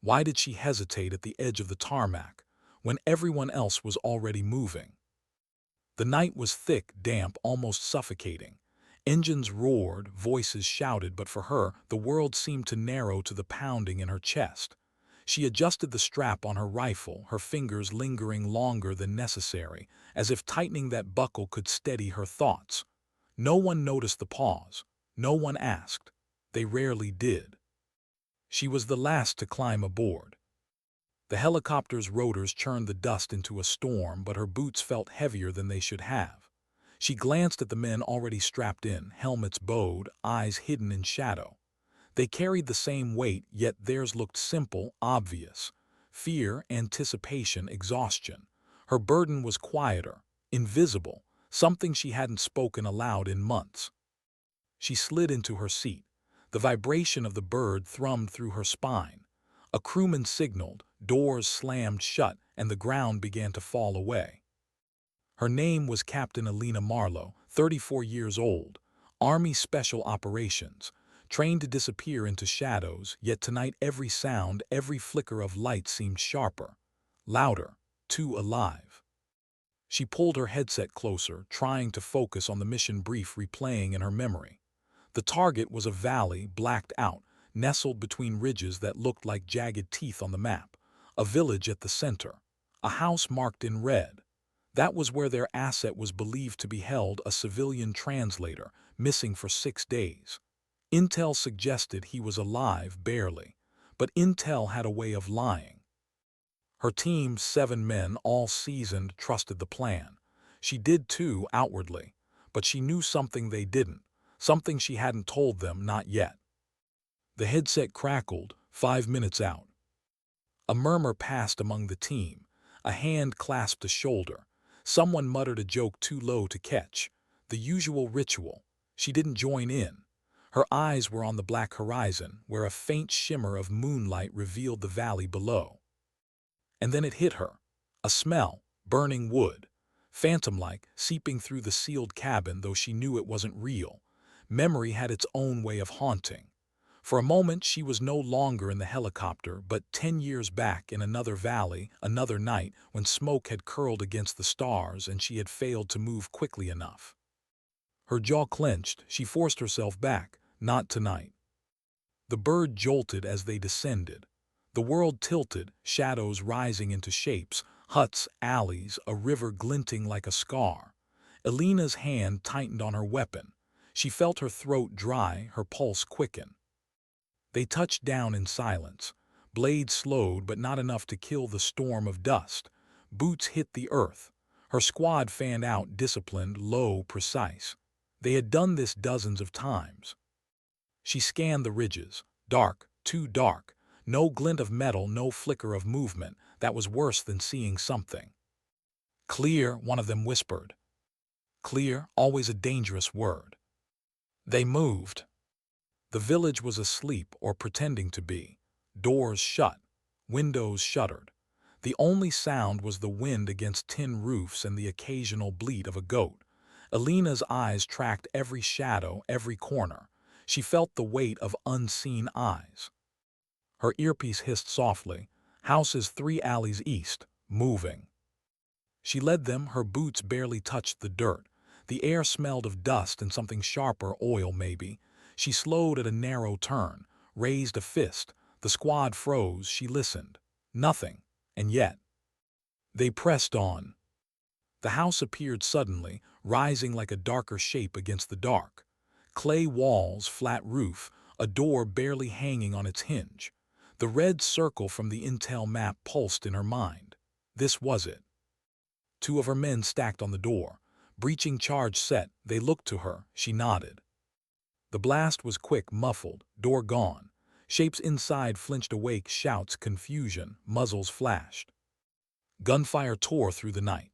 Why did she hesitate at the edge of the tarmac when everyone else was already moving? The night was thick, damp, almost suffocating. Engines roared, voices shouted, but for her, the world seemed to narrow to the pounding in her chest. She adjusted the strap on her rifle, her fingers lingering longer than necessary, as if tightening that buckle could steady her thoughts. No one noticed the pause. No one asked. They rarely did. She was the last to climb aboard. The helicopter's rotors churned the dust into a storm, but her boots felt heavier than they should have. She glanced at the men already strapped in, helmets bowed, eyes hidden in shadow. They carried the same weight, yet theirs looked simple, obvious. Fear, anticipation, exhaustion. Her burden was quieter, invisible, something she hadn't spoken aloud in months. She slid into her seat. The vibration of the bird thrummed through her spine. A crewman signaled, doors slammed shut, and the ground began to fall away. Her name was Captain Elena Marlowe, 34 years old, Army Special Operations, trained to disappear into shadows, yet tonight every sound, every flicker of light seemed sharper, louder, too alive. She pulled her headset closer, trying to focus on the mission brief replaying in her memory. The target was a valley, blacked out, nestled between ridges that looked like jagged teeth on the map, a village at the center, a house marked in red. That was where their asset was believed to be held, a civilian translator, missing for 6 days. Intel suggested he was alive, barely, but Intel had a way of lying. Her team, 7 men, all seasoned, trusted the plan. She did too, outwardly, but she knew something they didn't, something she hadn't told them, not yet. The headset crackled, 5 minutes out. A murmur passed among the team. A hand clasped a shoulder. Someone muttered a joke too low to catch. The usual ritual. She didn't join in. Her eyes were on the black horizon, where a faint shimmer of moonlight revealed the valley below. And then it hit her. A smell, burning wood. Phantom-like, seeping through the sealed cabin, though she knew it wasn't real. Memory had its own way of haunting. For a moment she was no longer in the helicopter, but 10 years back in another valley, another night, when smoke had curled against the stars and she had failed to move quickly enough. Her jaw clenched, she forced herself back. Not tonight. The bird jolted as they descended. The world tilted, shadows rising into shapes, huts, alleys, a river glinting like a scar. Elena's hand tightened on her weapon. She felt her throat dry, her pulse quicken. They touched down in silence. Blade slowed, but not enough to kill the storm of dust. Boots hit the earth. Her squad fanned out, disciplined, low, precise. They had done this dozens of times. She scanned the ridges. Dark, too dark. No glint of metal, no flicker of movement. That was worse than seeing something. Clear, one of them whispered. Clear, always a dangerous word. They moved. The village was asleep, or pretending to be. Doors shut. Windows shuttered. The only sound was the wind against tin roofs and the occasional bleat of a goat. Elena's eyes tracked every shadow, every corner. She felt the weight of unseen eyes. Her earpiece hissed softly. Houses 3 alleys east, moving. She led them, her boots barely touched the dirt. The air smelled of dust and something sharper, oil maybe. She slowed at a narrow turn, raised a fist. The squad froze, she listened. Nothing, and yet. They pressed on. The house appeared suddenly, rising like a darker shape against the dark. Clay walls, flat roof, a door barely hanging on its hinge. The red circle from the Intel map pulsed in her mind. This was it. 2 of her men stacked on the door. Breaching charge set, they looked to her, she nodded. The blast was quick, muffled, door gone. Shapes inside flinched awake, shouts, confusion, muzzles flashed. Gunfire tore through the night.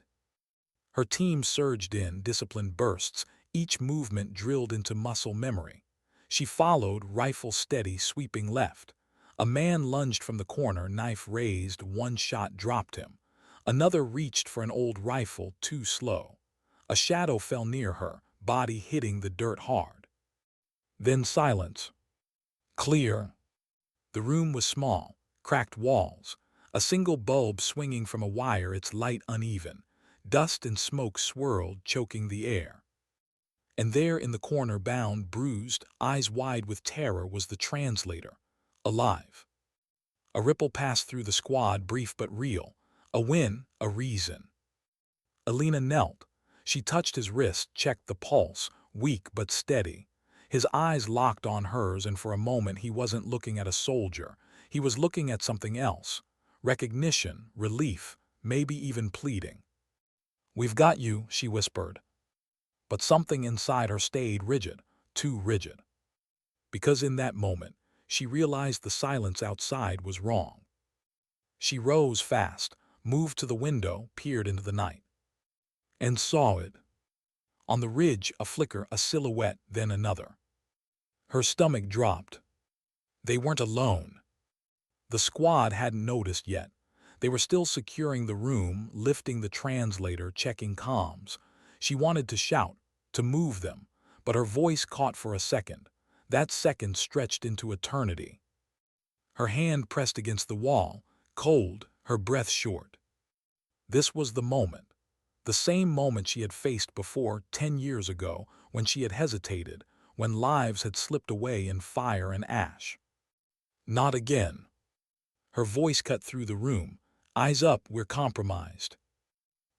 Her team surged in, disciplined bursts, each movement drilled into muscle memory. She followed, rifle steady, sweeping left. A man lunged from the corner, knife raised, one shot dropped him. Another reached for an old rifle, too slow. A shadow fell near her, body hitting the dirt hard. Then silence. Clear. The room was small, cracked walls, a single bulb swinging from a wire, its light uneven. Dust and smoke swirled, choking the air. And there in the corner, bound, bruised, eyes wide with terror, was the translator, alive. A ripple passed through the squad, brief but real. A win, a reason. Elena knelt. She touched his wrist, checked the pulse, weak but steady. His eyes locked on hers, and for a moment he wasn't looking at a soldier. He was looking at something else. Recognition, relief, maybe even pleading. "We've got you," she whispered. But something inside her stayed rigid, too rigid. Because in that moment, she realized the silence outside was wrong. She rose fast, moved to the window, peered into the night. And saw it. On the ridge, a flicker, a silhouette, then another. Her stomach dropped. They weren't alone. The squad hadn't noticed yet. They were still securing the room, lifting the translator, checking comms. She wanted to shout, to move them, but her voice caught for a second. That second stretched into eternity. Her hand pressed against the wall, cold, her breath short. This was the moment. The same moment she had faced before, 10 years ago, when she had hesitated, when lives had slipped away in fire and ash. Not again. Her voice cut through the room. "Eyes up, we're compromised."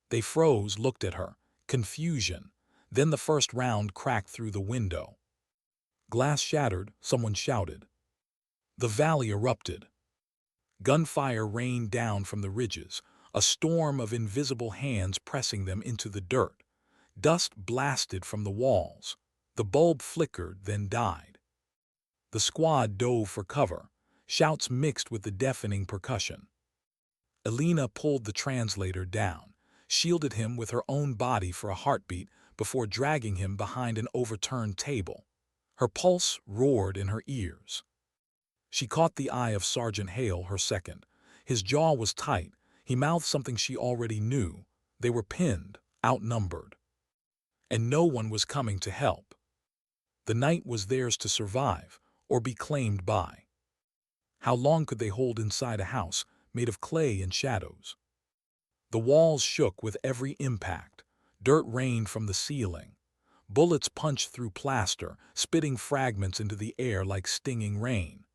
They froze, looked at her. Confusion. Then the first round cracked through the window. Glass shattered, someone shouted. The valley erupted. Gunfire rained down from the ridges, a storm of invisible hands pressing them into the dirt. Dust blasted from the walls. The bulb flickered, then died. The squad dove for cover, shouts mixed with the deafening percussion. Elena pulled the translator down, shielded him with her own body for a heartbeat before dragging him behind an overturned table. Her pulse roared in her ears. She caught the eye of Sergeant Hale, her second. His jaw was tight. He mouthed something she already knew. They were pinned, outnumbered. And no one was coming to help. The night was theirs to survive, or be claimed by. How long could they hold inside a house made of clay and shadows? The walls shook with every impact. Dirt rained from the ceiling. Bullets punched through plaster, spitting fragments into the air like stinging rain.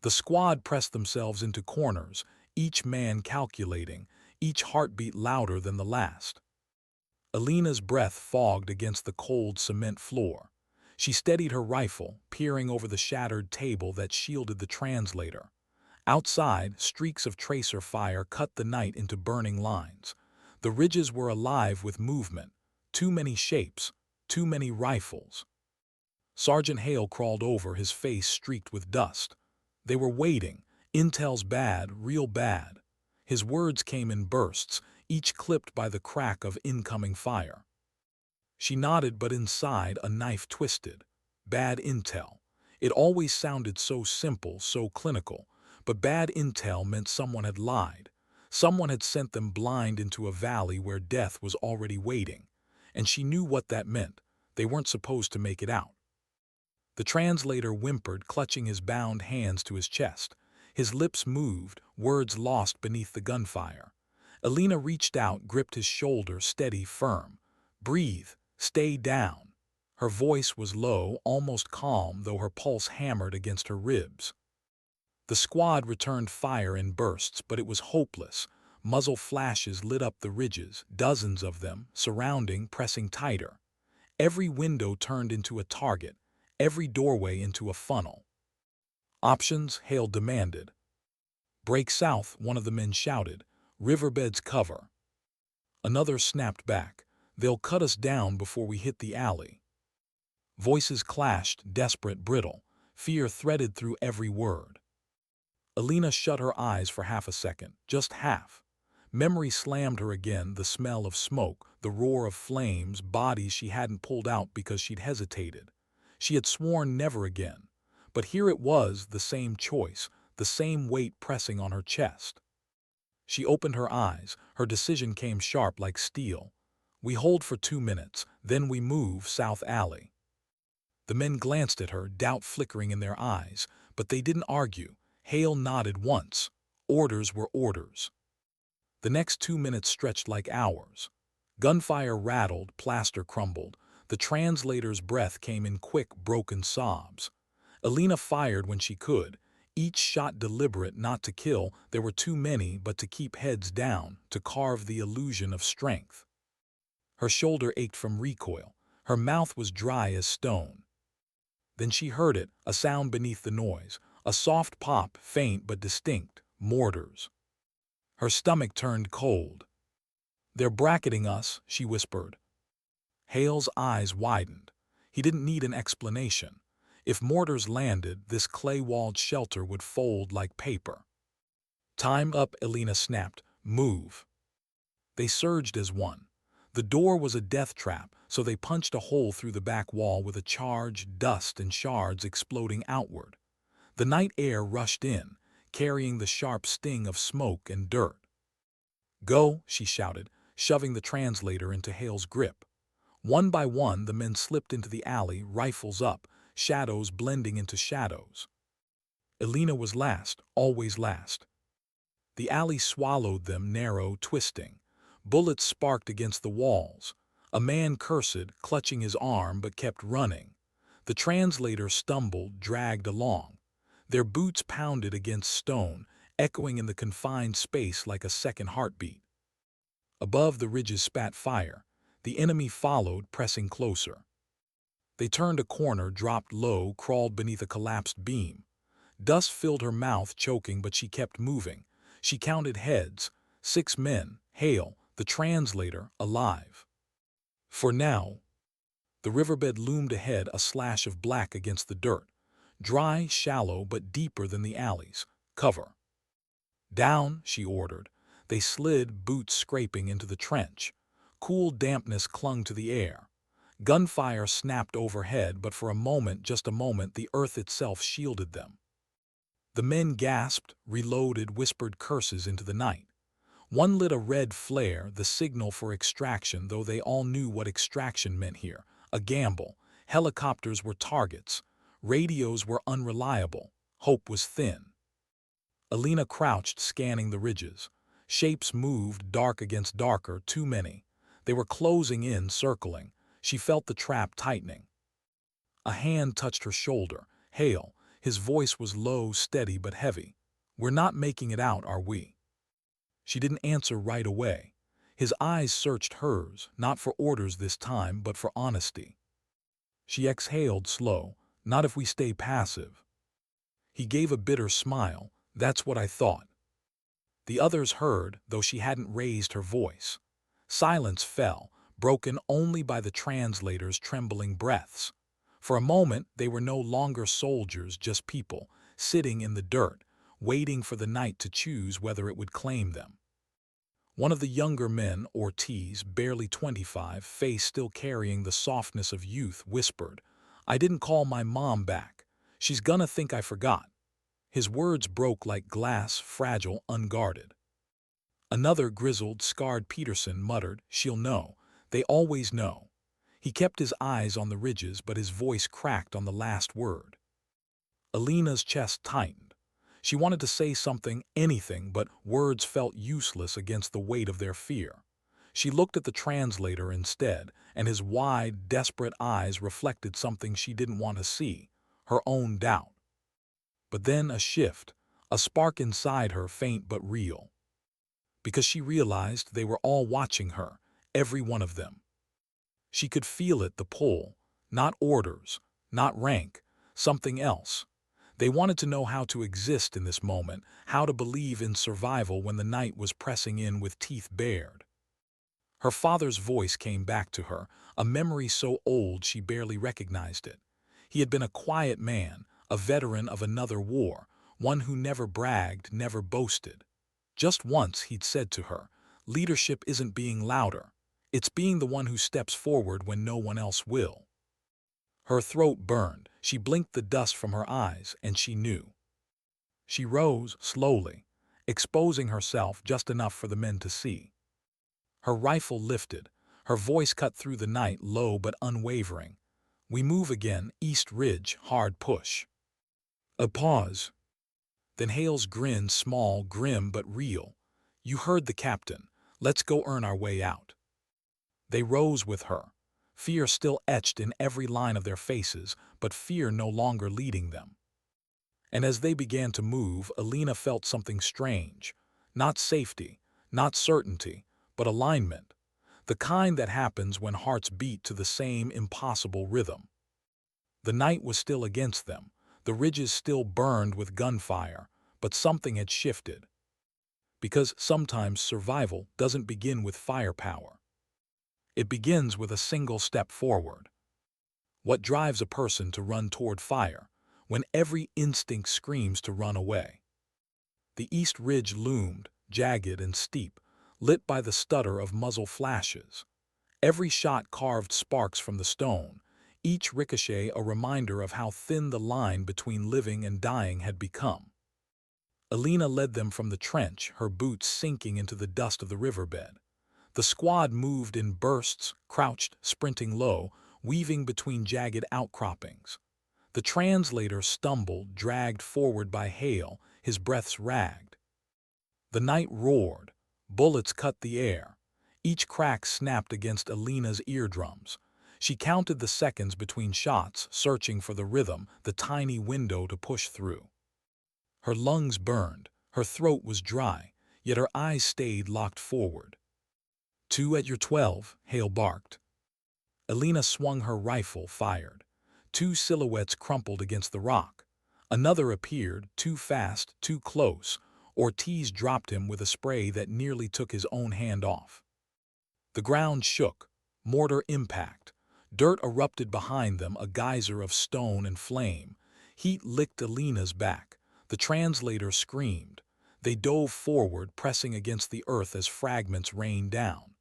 The squad pressed themselves into corners, each man calculating, each heartbeat louder than the last. Elena's breath fogged against the cold cement floor. She steadied her rifle, peering over the shattered table that shielded the translator. Outside, streaks of tracer fire cut the night into burning lines. The ridges were alive with movement. Too many shapes, too many rifles. Sergeant Hale crawled over, his face streaked with dust. They were waiting. Intel's bad, real bad. His words came in bursts, each clipped by the crack of incoming fire. She nodded, but inside a knife twisted. Bad intel. It always sounded so simple, so clinical. But bad intel meant someone had lied. Someone had sent them blind into a valley where death was already waiting. And she knew what that meant. They weren't supposed to make it out. The translator whimpered, clutching his bound hands to his chest. His lips moved, words lost beneath the gunfire. Elena reached out, gripped his shoulder, steady, firm. "Breathe. Stay down." Her voice was low, almost calm, though her pulse hammered against her ribs. The squad returned fire in bursts, but it was hopeless. Muzzle flashes lit up the ridges, dozens of them, surrounding, pressing tighter. Every window turned into a target, every doorway into a funnel. "Options," Hale demanded. "Break south," one of the men shouted. "Riverbeds cover." Another snapped back. "They'll cut us down before we hit the alley." Voices clashed, desperate, brittle. Fear threaded through every word. Elena shut her eyes for half a second, just half. Memory slammed her again, the smell of smoke, the roar of flames, bodies she hadn't pulled out because she'd hesitated. She had sworn never again. But here it was, the same choice, the same weight pressing on her chest. She opened her eyes. Her decision came sharp like steel. "We hold for 2 minutes, then we move south alley." The men glanced at her, doubt flickering in their eyes, but they didn't argue. Hale nodded once. orders were orders. The next 2 minutes stretched like hours. Gunfire rattled, plaster crumbled. The translator's breath came in quick, broken sobs. Elena fired when she could, each shot deliberate, not to kill. There were too many, but to keep heads down, to carve the illusion of strength. Her shoulder ached from recoil. Her mouth was dry as stone. Then she heard it, a sound beneath the noise, a soft pop, faint but distinct. Mortars. Her stomach turned cold. "They're bracketing us," she whispered. Hale's eyes widened. He didn't need an explanation. If mortars landed, this clay-walled shelter would fold like paper. "Time up," Elena snapped. "Move." They surged as one. The door was a death trap, so they punched a hole through the back wall with a charge, dust and shards exploding outward. The night air rushed in, carrying the sharp sting of smoke and dirt. "Go," she shouted, shoving the translator into Hale's grip. One by one, the men slipped into the alley, rifles up, shadows blending into shadows. Elena was last, always last. The alley swallowed them, narrow, twisting. Bullets sparked against the walls. A man cursed, clutching his arm, but kept running. The translator stumbled, dragged along. Their boots pounded against stone, echoing in the confined space like a second heartbeat. Above, the ridges spat fire. The enemy followed, pressing closer. They turned a corner, dropped low, crawled beneath a collapsed beam. Dust filled her mouth, choking, but she kept moving. She counted heads. 6 men, Hale, the translator, alive. For now. The riverbed loomed ahead, a slash of black against the dirt. Dry, shallow, but deeper than the alleys. "Cover." "Down," she ordered. They slid, boots scraping, into the trench. Cool dampness clung to the air. Gunfire snapped overhead, but for a moment, just a moment, the earth itself shielded them. The men gasped, reloaded, whispered curses into the night. One lit a red flare, the signal for extraction, though they all knew what extraction meant here. A gamble. Helicopters were targets. Radios were unreliable. Hope was thin. Elena crouched, scanning the ridges. Shapes moved, dark against darker, too many. They were closing in, circling. She felt the trap tightening. A hand touched her shoulder. Hale. His voice was low, steady, but heavy. "We're not making it out, are we?" She didn't answer right away. His eyes searched hers, not for orders this time, but for honesty. She exhaled slow. "Not if we stay passive." He gave a bitter smile. "That's what I thought." The others heard, though she hadn't raised her voice. Silence fell, broken only by the translator's trembling breaths. For a moment, they were no longer soldiers, just people, sitting in the dirt, waiting for the night to choose whether it would claim them. One of the younger men, Ortiz, barely 25, face still carrying the softness of youth, whispered, "I didn't call my mom back. She's gonna think I forgot." His words broke like glass, fragile, unguarded. Another grizzled, scarred Peterson muttered, "She'll know. They always know." He kept his eyes on the ridges, but his voice cracked on the last word. Elena's chest tightened. She wanted to say something, anything, but words felt useless against the weight of their fear. She looked at the translator instead, and his wide, desperate eyes reflected something she didn't want to see, her own doubt. But then a shift, a spark inside her, faint but real. Because she realized they were all watching her, every one of them. She could feel it, the pull, not orders, not rank, something else. They wanted to know how to exist in this moment, how to believe in survival when the night was pressing in with teeth bared. Her father's voice came back to her, a memory so old she barely recognized it. He had been a quiet man, a veteran of another war, one who never bragged, never boasted. Just once he'd said to her, "Leadership isn't being louder. It's being the one who steps forward when no one else will." Her throat burned. She blinked the dust from her eyes, and she knew. She rose slowly, exposing herself just enough for the men to see. Her rifle lifted. Her voice cut through the night, low but unwavering. "We move again, East Ridge, hard push." A pause. Then Hale's grin, small, grim, but real. "You heard the captain. Let's go earn our way out." They rose with her, fear still etched in every line of their faces, but fear no longer leading them. And as they began to move, Elena felt something strange. Not safety, not certainty, but alignment. The kind that happens when hearts beat to the same impossible rhythm. The night was still against them, the ridges still burned with gunfire, but something had shifted. Because sometimes survival doesn't begin with firepower. It begins with a single step forward. What drives a person to run toward fire when every instinct screams to run away? The east ridge loomed, jagged and steep, lit by the stutter of muzzle flashes. Every shot carved sparks from the stone, each ricochet a reminder of how thin the line between living and dying had become. Elena led them from the trench, her boots sinking into the dust of the riverbed. The squad moved in bursts, crouched, sprinting low, weaving between jagged outcroppings. The translator stumbled, dragged forward by Hale, his breaths ragged. The night roared. Bullets cut the air. Each crack snapped against Elena's eardrums. She counted the seconds between shots, searching for the rhythm, the tiny window to push through. Her lungs burned, her throat was dry, yet her eyes stayed locked forward. "Two at your 12, Hale barked. Elena swung her rifle, fired. Two silhouettes crumpled against the rock. Another appeared, too fast, too close. Ortiz dropped him with a spray that nearly took his own hand off. The ground shook. Mortar impact. Dirt erupted behind them, a geyser of stone and flame. Heat licked Elena's back. The translator screamed. They dove forward, pressing against the earth as fragments rained down.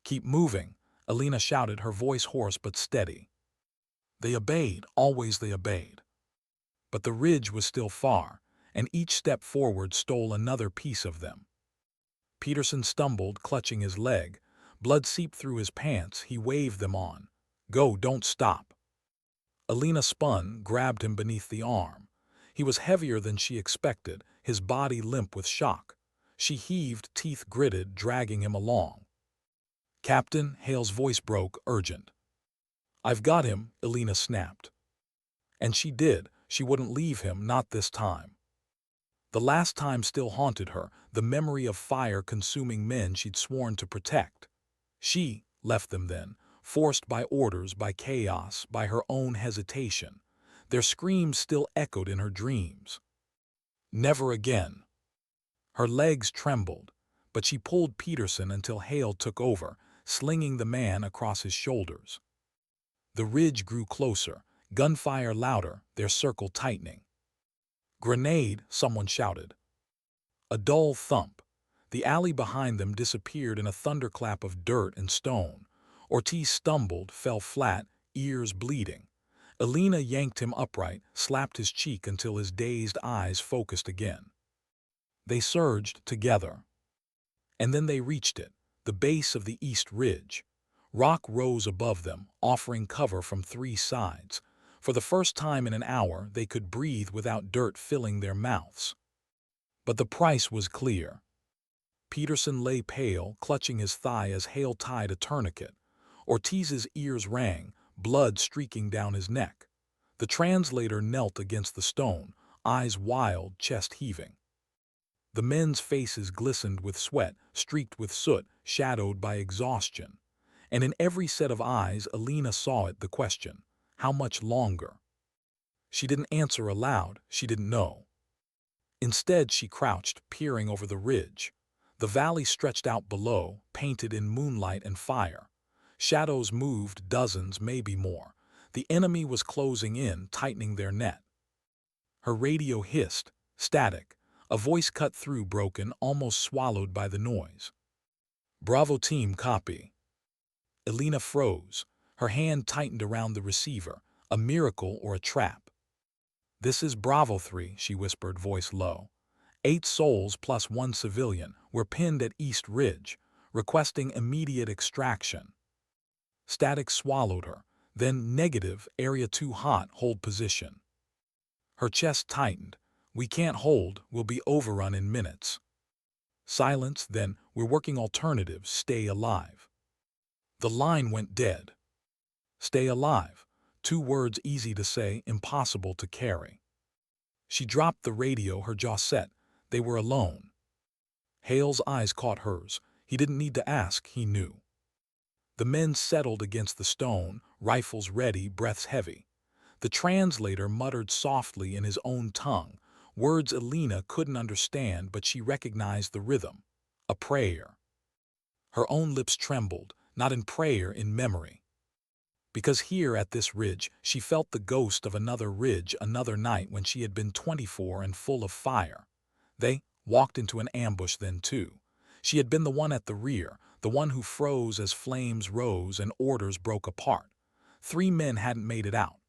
"Keep moving," Elena shouted, her voice hoarse but steady. They obeyed, always they obeyed. But the ridge was still far, and each step forward stole another piece of them. Peterson stumbled, clutching his leg. Blood seeped through his pants. He waved them on. "Go, don't stop." Elena spun, grabbed him beneath the arm. He was heavier than she expected, his body limp with shock. She heaved, teeth gritted, dragging him along. "Captain," Hale's voice broke, urgent. "I've got him," Elena snapped. And she did. She wouldn't leave him, not this time. The last time still haunted her, the memory of fire-consuming men she'd sworn to protect. She left them then, forced by orders, by chaos, by her own hesitation. Their screams still echoed in her dreams. Never again. Her legs trembled, but she pulled Peterson until Hale took over, slinging the man across his shoulders. The ridge grew closer, gunfire louder, their circle tightening. "Grenade!" someone shouted. A dull thump. The alley behind them disappeared in a thunderclap of dirt and stone. Ortiz stumbled, fell flat, ears bleeding. Elena yanked him upright, slapped his cheek until his dazed eyes focused again. They surged together. And then they reached it, the base of the east ridge. Rock rose above them, offering cover from three sides. For the first time in an hour, they could breathe without dirt filling their mouths. But the price was clear. Peterson lay pale, clutching his thigh as Hale tied a tourniquet. Ortiz's ears rang, blood streaking down his neck. The translator knelt against the stone, eyes wild, chest heaving. The men's faces glistened with sweat, streaked with soot, shadowed by exhaustion. And in every set of eyes, Elena saw it, the question: how much longer? She didn't answer aloud, she didn't know. Instead, she crouched, peering over the ridge. The valley stretched out below, painted in moonlight and fire. Shadows moved, dozens, maybe more. The enemy was closing in, tightening their net. Her radio hissed, static. A voice cut through, broken, almost swallowed by the noise. "Bravo team, copy." Elena froze. Her hand tightened around the receiver. A miracle or a trap? "This is Bravo 3, she whispered, voice low. 8 souls plus 1 civilian were pinned at East Ridge, requesting immediate extraction. Static swallowed her. Then negative, area too hot, hold position. Her chest tightened. We can't hold, we'll be overrun in minutes. Silence, then, we're working alternatives, stay alive. The line went dead. Stay alive. 2 words easy to say, impossible to carry. She dropped the radio, her jaw set. They were alone. Hale's eyes caught hers. He didn't need to ask, he knew. The men settled against the stone, rifles ready, breaths heavy. The translator muttered softly in his own tongue, words Elena couldn't understand, but she recognized the rhythm. A prayer. Her own lips trembled, not in prayer, in memory. Because here at this ridge, she felt the ghost of another ridge, another night when she had been 24 and full of fire. They walked into an ambush then too. She had been the one at the rear, the one who froze as flames rose and orders broke apart. 3 men hadn't made it out.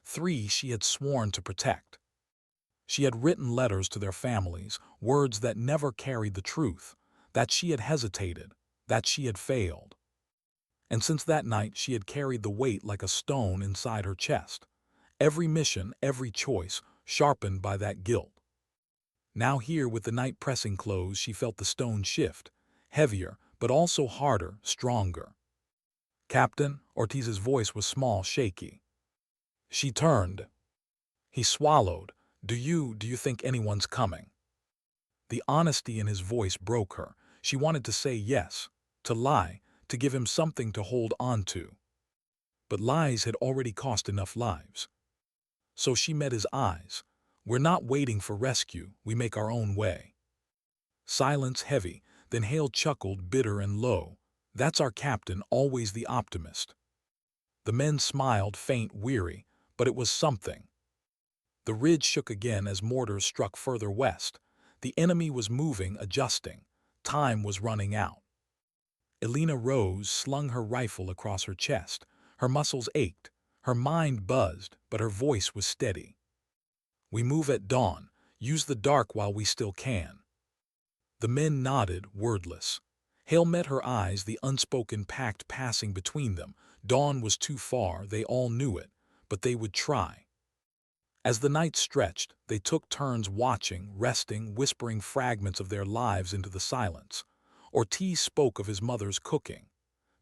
3 she had sworn to protect. She had written letters to their families, words that never carried the truth, that she had hesitated, that she had failed. And since that night she had carried the weight like a stone inside her chest. Every mission, every choice, sharpened by that guilt. Now here, with the night pressing close, she felt the stone shift, heavier, but also harder, stronger. "Captain," Ortiz's voice was small, shaky. She turned. He swallowed. Do you think anyone's coming?" The honesty in his voice broke her. She wanted to say yes, to lie, to give him something to hold on to. But lies had already cost enough lives. So she met his eyes. "We're not waiting for rescue, we make our own way." Silence heavy, then Hale chuckled, bitter and low. "That's our captain, always the optimist." The men smiled, faint, weary, but it was something. The ridge shook again as mortars struck further west. The enemy was moving, adjusting. Time was running out. Elena rose, slung her rifle across her chest. Her muscles ached. Her mind buzzed, but her voice was steady. "We move at dawn. Use the dark while we still can." The men nodded, wordless. Hale met her eyes, the unspoken pact passing between them. Dawn was too far, they all knew it, but they would try. As the night stretched, they took turns watching, resting, whispering fragments of their lives into the silence. Ortiz spoke of his mother's cooking.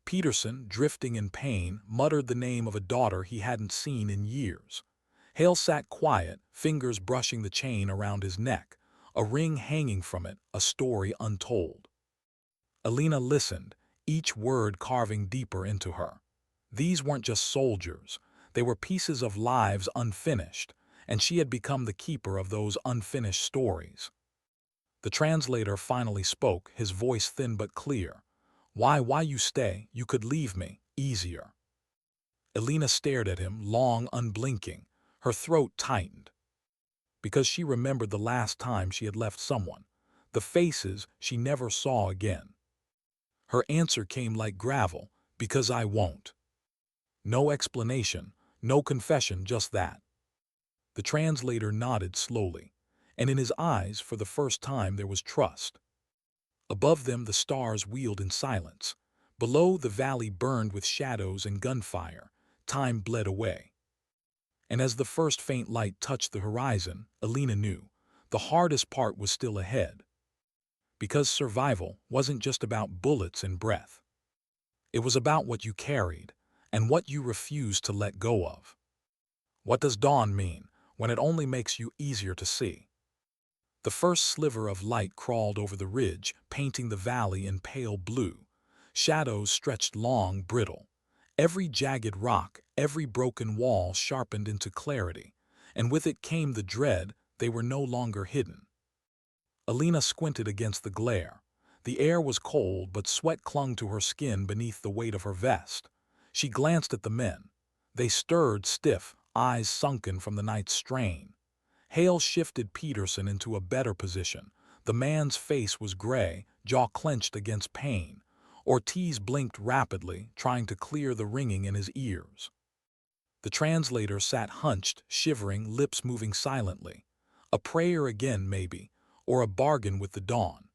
Peterson, drifting in pain, muttered the name of a daughter he hadn't seen in years. Hale sat quiet, fingers brushing the chain around his neck, a ring hanging from it, a story untold. Elena listened, each word carving deeper into her. These weren't just soldiers. They were pieces of lives unfinished, and she had become the keeper of those unfinished stories. The translator finally spoke, his voice thin but clear. Why you stay? You could leave me, easier." Elena stared at him, long, unblinking. Her throat tightened. Because she remembered the last time she had left someone, the faces she never saw again. Her answer came like gravel, "Because I won't." No explanation, no confession, just that. The translator nodded slowly, and in his eyes, for the first time, there was trust. Above them the stars wheeled in silence. Below, the valley burned with shadows and gunfire. Time bled away. And as the first faint light touched the horizon, Elena knew the hardest part was still ahead. Because survival wasn't just about bullets and breath. It was about what you carried and what you refused to let go of. What does dawn mean when it only makes you easier to see? The first sliver of light crawled over the ridge, painting the valley in pale blue. Shadows stretched long, brittle. Every jagged rock, every broken wall sharpened into clarity, and with it came the dread they were no longer hidden. Elena squinted against the glare. The air was cold, but sweat clung to her skin beneath the weight of her vest. She glanced at the men. They stirred, stiff, eyes sunken from the night's strain. Hale shifted Peterson into a better position. The man's face was gray, jaw clenched against pain. Ortiz blinked rapidly, trying to clear the ringing in his ears. The translator sat hunched, shivering, lips moving silently. A prayer again, maybe, or a bargain with the dawn.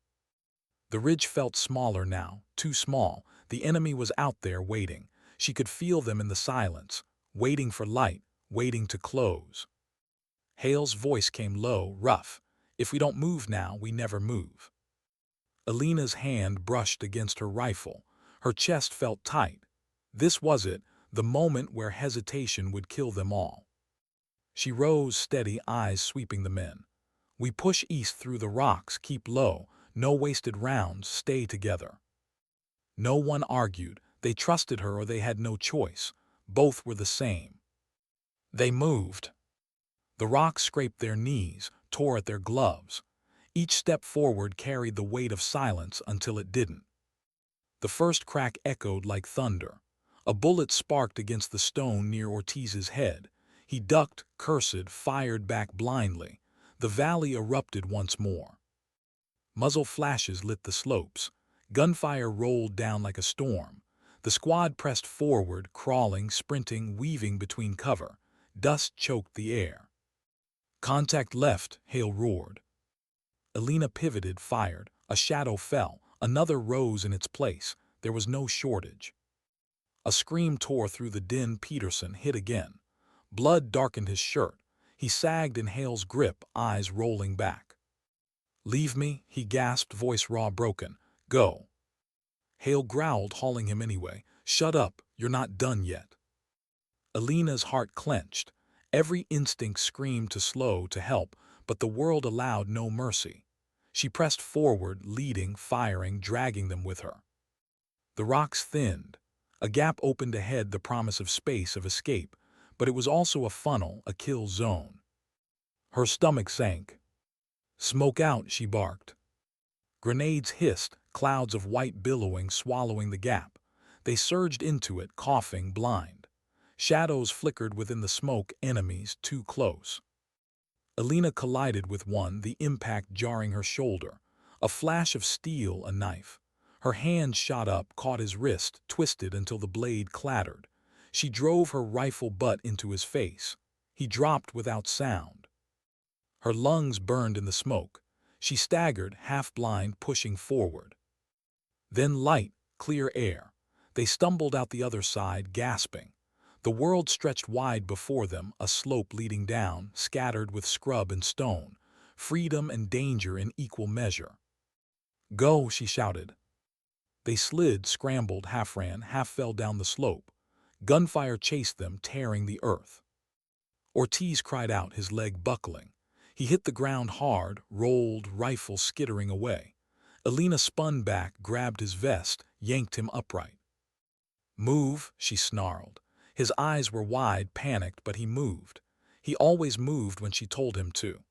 The ridge felt smaller now, too small. The enemy was out there waiting. She could feel them in the silence, waiting for light, waiting to close. Hale's voice came low, rough. If we don't move now, we never move. Elena's hand brushed against her rifle. Her chest felt tight. This was it, the moment where hesitation would kill them all. She rose, steady, eyes sweeping the men. We push east through the rocks, keep low, no wasted rounds, stay together. No one argued. They trusted her or they had no choice. Both were the same. They moved. The rocks scraped their knees, tore at their gloves. Each step forward carried the weight of silence until it didn't. The first crack echoed like thunder. A bullet sparked against the stone near Ortiz's head. He ducked, cursed, fired back blindly. The valley erupted once more. Muzzle flashes lit the slopes. Gunfire rolled down like a storm. The squad pressed forward, crawling, sprinting, weaving between cover. Dust choked the air. "Contact left," Hale roared. Elena pivoted, fired. A shadow fell. Another rose in its place. There was no shortage. A scream tore through the din. Peterson hit again. Blood darkened his shirt. He sagged in Hale's grip, eyes rolling back. "Leave me," he gasped, voice raw, broken. "Go." Hale growled, hauling him anyway. "Shut up, you're not done yet." Elena's heart clenched. Every instinct screamed to slow, to help, but the world allowed no mercy. She pressed forward, leading, firing, dragging them with her. The rocks thinned. A gap opened ahead, the promise of space, of escape, but it was also a funnel, a kill zone. Her stomach sank. "Smoke out," she barked. Grenades hissed, clouds of white billowing, swallowing the gap. They surged into it, coughing, blind. Shadows flickered within the smoke, enemies too close. Elena collided with one, the impact jarring her shoulder. A flash of steel, a knife. Her hand shot up, caught his wrist, twisted until the blade clattered. She drove her rifle butt into his face. He dropped without sound. Her lungs burned in the smoke. She staggered, half-blind, pushing forward. Then light, clear air. They stumbled out the other side, gasping. The world stretched wide before them, a slope leading down, scattered with scrub and stone. Freedom and danger in equal measure. "Go," she shouted. They slid, scrambled, half-ran, half-fell down the slope. Gunfire chased them, tearing the earth. Ortiz cried out, his leg buckling. He hit the ground hard, rolled, rifle skittering away. Elena spun back, grabbed his vest, yanked him upright. "Move," she snarled. His eyes were wide, panicked, but he moved. He always moved when she told him to.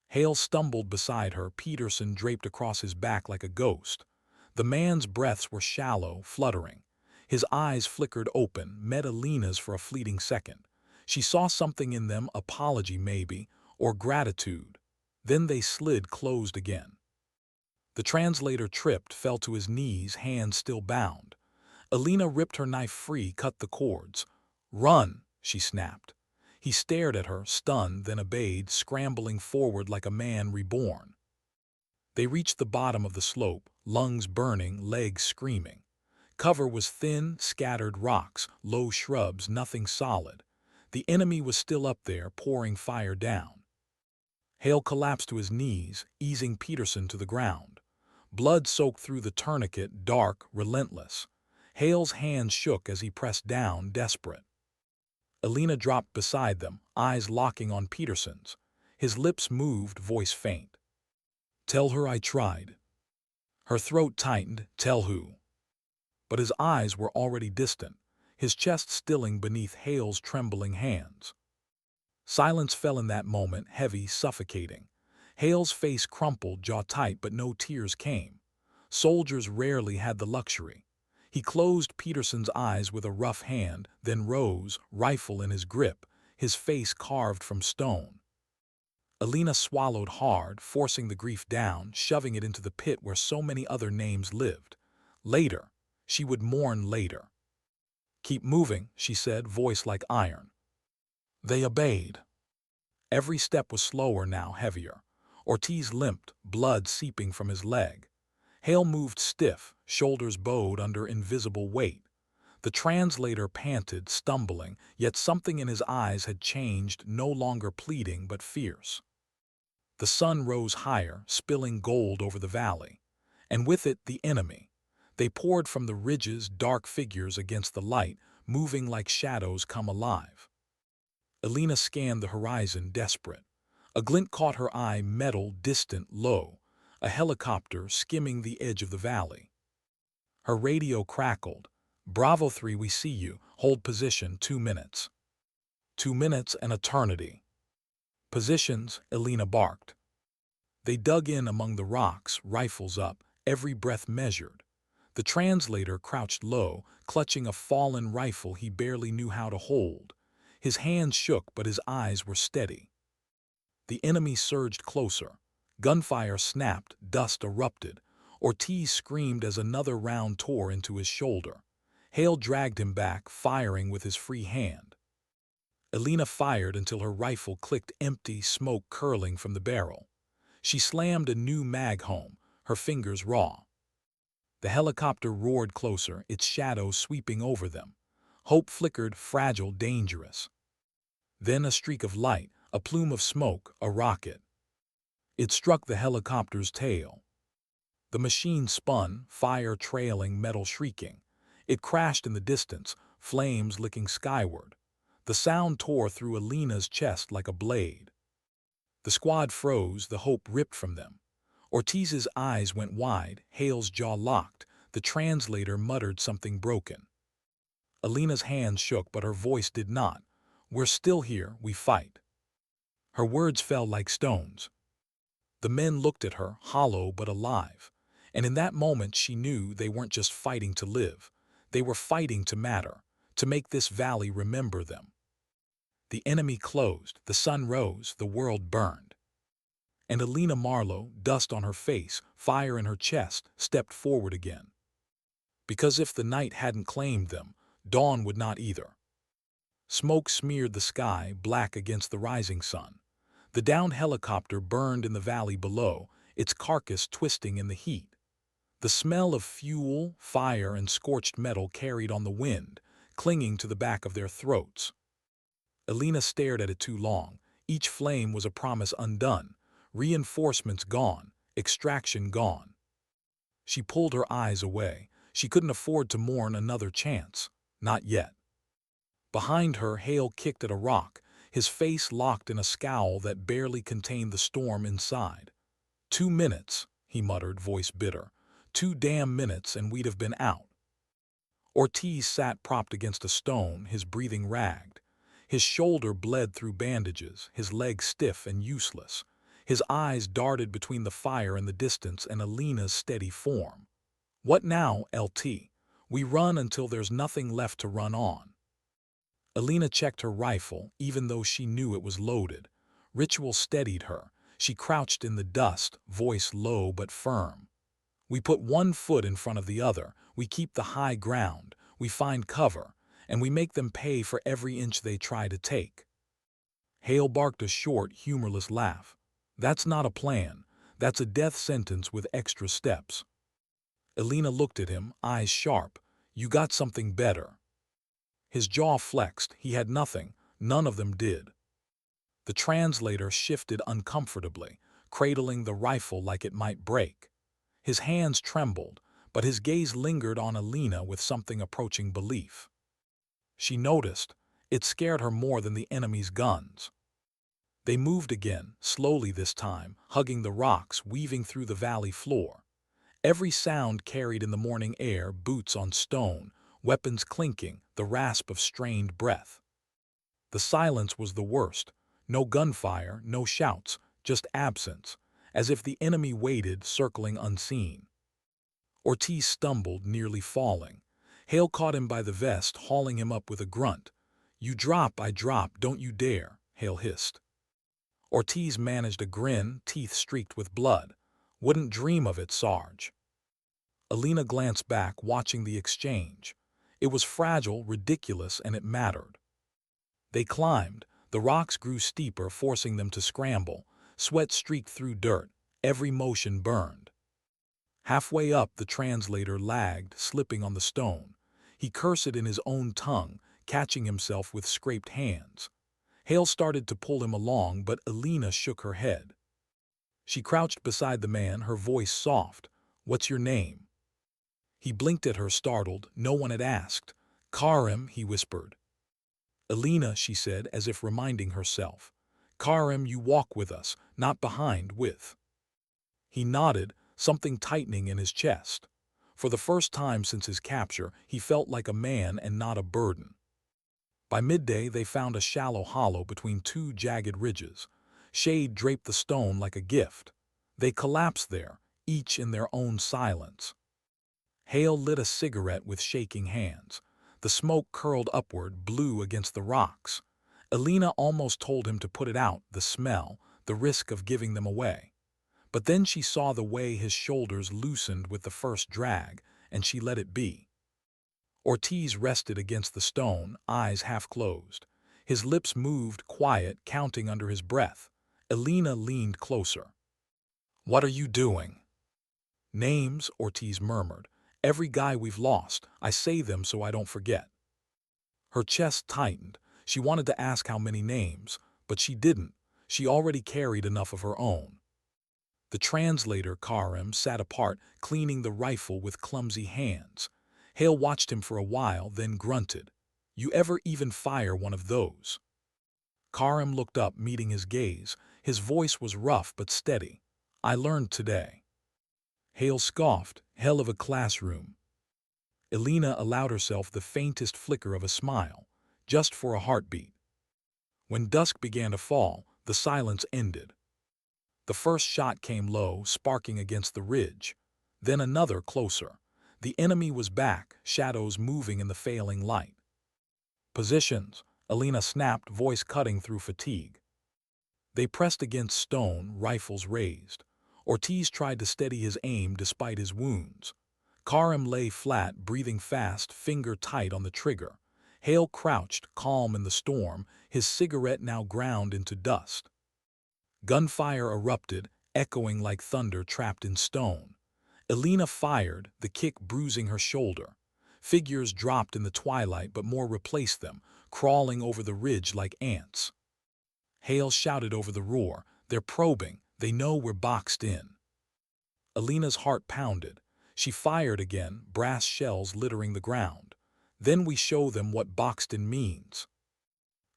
Hale stumbled beside her, Peterson draped across his back like a ghost. The man's breaths were shallow, fluttering. His eyes flickered open, met Elena's for a fleeting second. She saw something in them, apology maybe, or gratitude. Then they slid closed again. The translator tripped, fell to his knees, hands still bound. Elena ripped her knife free, cut the cords. "Run," she snapped. He stared at her, stunned, then obeyed, scrambling forward like a man reborn. They reached the bottom of the slope, lungs burning, legs screaming. Cover was thin, scattered rocks, low shrubs, nothing solid. The enemy was still up there, pouring fire down. Hale collapsed to his knees, easing Peterson to the ground. Blood soaked through the tourniquet, dark, relentless. Hale's hand shook as he pressed down, desperate. Elena dropped beside them, eyes locking on Peterson's. His lips moved, voice faint. "Tell her I tried." Her throat tightened. "Tell who?" But his eyes were already distant, his chest stilling beneath Hale's trembling hands. Silence fell in that moment, heavy, suffocating. Hale's face crumpled, jaw tight, but no tears came. Soldiers rarely had the luxury. He closed Peterson's eyes with a rough hand, then rose, rifle in his grip, his face carved from stone. Elena swallowed hard, forcing the grief down, shoving it into the pit where so many other names lived. Later. She would mourn later. "Keep moving," she said, voice like iron. They obeyed. Every step was slower now, heavier. Ortiz limped, blood seeping from his leg. Hale moved stiff, shoulders bowed under invisible weight. The translator panted, stumbling, yet something in his eyes had changed, no longer pleading but fierce. The sun rose higher, spilling gold over the valley, and with it the enemy. They poured from the ridges, dark figures against the light, moving like shadows come alive. Elena scanned the horizon, desperate. A glint caught her eye, metal, distant, low, a helicopter skimming the edge of the valley. Her radio crackled. "Bravo 3, we see you. Hold position, 2 minutes." 2 minutes, an eternity. "Positions," Elena barked. They dug in among the rocks, rifles up, every breath measured. The translator crouched low, clutching a fallen rifle he barely knew how to hold. His hands shook, but his eyes were steady. The enemy surged closer. Gunfire snapped, dust erupted. Ortiz screamed as another round tore into his shoulder. Hale dragged him back, firing with his free hand. Elena fired until her rifle clicked empty, smoke curling from the barrel. She slammed a new mag home, her fingers raw. The helicopter roared closer, its shadow sweeping over them. Hope flickered, fragile, dangerous. Then a streak of light, a plume of smoke, a rocket. It struck the helicopter's tail. The machine spun, fire trailing, metal shrieking. It crashed in the distance, flames licking skyward. The sound tore through Elena's chest like a blade. The squad froze, the hope ripped from them. Ortiz's eyes went wide, Hale's jaw locked. The translator muttered something broken. Elena's hands shook, but her voice did not. "We're still here, we fight." Her words fell like stones. The men looked at her, hollow but alive. And in that moment she knew they weren't just fighting to live. They were fighting to matter, to make this valley remember them. The enemy closed, the sun rose, the world burned. And Elena Marlowe, dust on her face, fire in her chest, stepped forward again. Because if the night hadn't claimed them, dawn would not either. Smoke smeared the sky, black against the rising sun. The downed helicopter burned in the valley below, its carcass twisting in the heat. The smell of fuel, fire, and scorched metal carried on the wind, clinging to the back of their throats. Elena stared at it too long. Each flame was a promise undone, reinforcements gone, extraction gone. She pulled her eyes away. She couldn't afford to mourn another chance. Not yet. Behind her, Hale kicked at a rock, his face locked in a scowl that barely contained the storm inside. 2 minutes, he muttered, voice bitter. 2 damn minutes and we'd have been out. Ortiz sat propped against a stone, his breathing ragged. His shoulder bled through bandages, his legs stiff and useless. His eyes darted between the fire and the distance and Elena's steady form. "What now, LT? We run until there's nothing left to run on." Elena checked her rifle, even though she knew it was loaded. Ritual steadied her. She crouched in the dust, voice low but firm. "We put one foot in front of the other. We keep the high ground. We find cover. And we make them pay for every inch they try to take." Hale barked a short, humorless laugh. "That's not a plan. That's a death sentence with extra steps." Elena looked at him, eyes sharp. "You got something better." His jaw flexed. He had nothing. None of them did. The translator shifted uncomfortably, cradling the rifle like it might break. His hands trembled, but his gaze lingered on Elena with something approaching belief. She noticed. It scared her more than the enemy's guns. They moved again, slowly this time, hugging the rocks, weaving through the valley floor. Every sound carried in the morning air, boots on stone, weapons clinking, the rasp of strained breath. The silence was the worst. No gunfire, no shouts, just absence, as if the enemy waited, circling unseen. Ortiz stumbled, nearly falling. Hale caught him by the vest, hauling him up with a grunt. "You drop, I drop, don't you dare," Hale hissed. Ortiz managed a grin, teeth streaked with blood. "Wouldn't dream of it, Sarge." Elena glanced back, watching the exchange. It was fragile, ridiculous, and it mattered. They climbed. The rocks grew steeper, forcing them to scramble. Sweat streaked through dirt. Every motion burned. Halfway up, the translator lagged, slipping on the stone. He cursed in his own tongue, catching himself with scraped hands. Hale started to pull him along, but Elena shook her head. She crouched beside the man, her voice soft. "What's your name?" He blinked at her, startled. No one had asked. "Karim," he whispered. "Elena," she said, as if reminding herself. "Karim, you walk with us, not behind, with." He nodded, something tightening in his chest. For the first time since his capture, he felt like a man and not a burden. By midday, they found a shallow hollow between two jagged ridges. Shade draped the stone like a gift. They collapsed there, each in their own silence. Hale lit a cigarette with shaking hands. The smoke curled upward, blue against the rocks. Elena almost told him to put it out, the smell, the risk of giving them away. But then she saw the way his shoulders loosened with the first drag, and she let it be. Ortiz rested against the stone, eyes half closed. His lips moved, quiet, counting under his breath. Elena leaned closer. "What are you doing?" "Names," Ortiz murmured. "Every guy we've lost. I say them so I don't forget." Her chest tightened. She wanted to ask how many names, but she didn't. She already carried enough of her own. The translator, Karim, sat apart, cleaning the rifle with clumsy hands. Hale watched him for a while, then grunted. "You ever even fire one of those?" Karim looked up, meeting his gaze. His voice was rough but steady. "I learned today." Hale scoffed. "Hell of a classroom." Elena allowed herself the faintest flicker of a smile, just for a heartbeat. When dusk began to fall, the silence ended. The first shot came low, sparking against the ridge. Then another, closer. The enemy was back, shadows moving in the failing light. "Positions," Elena snapped, voice cutting through fatigue. They pressed against stone, rifles raised. Ortiz tried to steady his aim despite his wounds. Karim lay flat, breathing fast, finger tight on the trigger. Hale crouched, calm in the storm, his cigarette now ground into dust. Gunfire erupted, echoing like thunder trapped in stone. Elena fired, the kick bruising her shoulder. Figures dropped in the twilight, but more replaced them, crawling over the ridge like ants. Hale shouted over the roar. "They're probing. They know we're boxed in." Elena's heart pounded. She fired again, brass shells littering the ground. "Then we show them what boxed in means."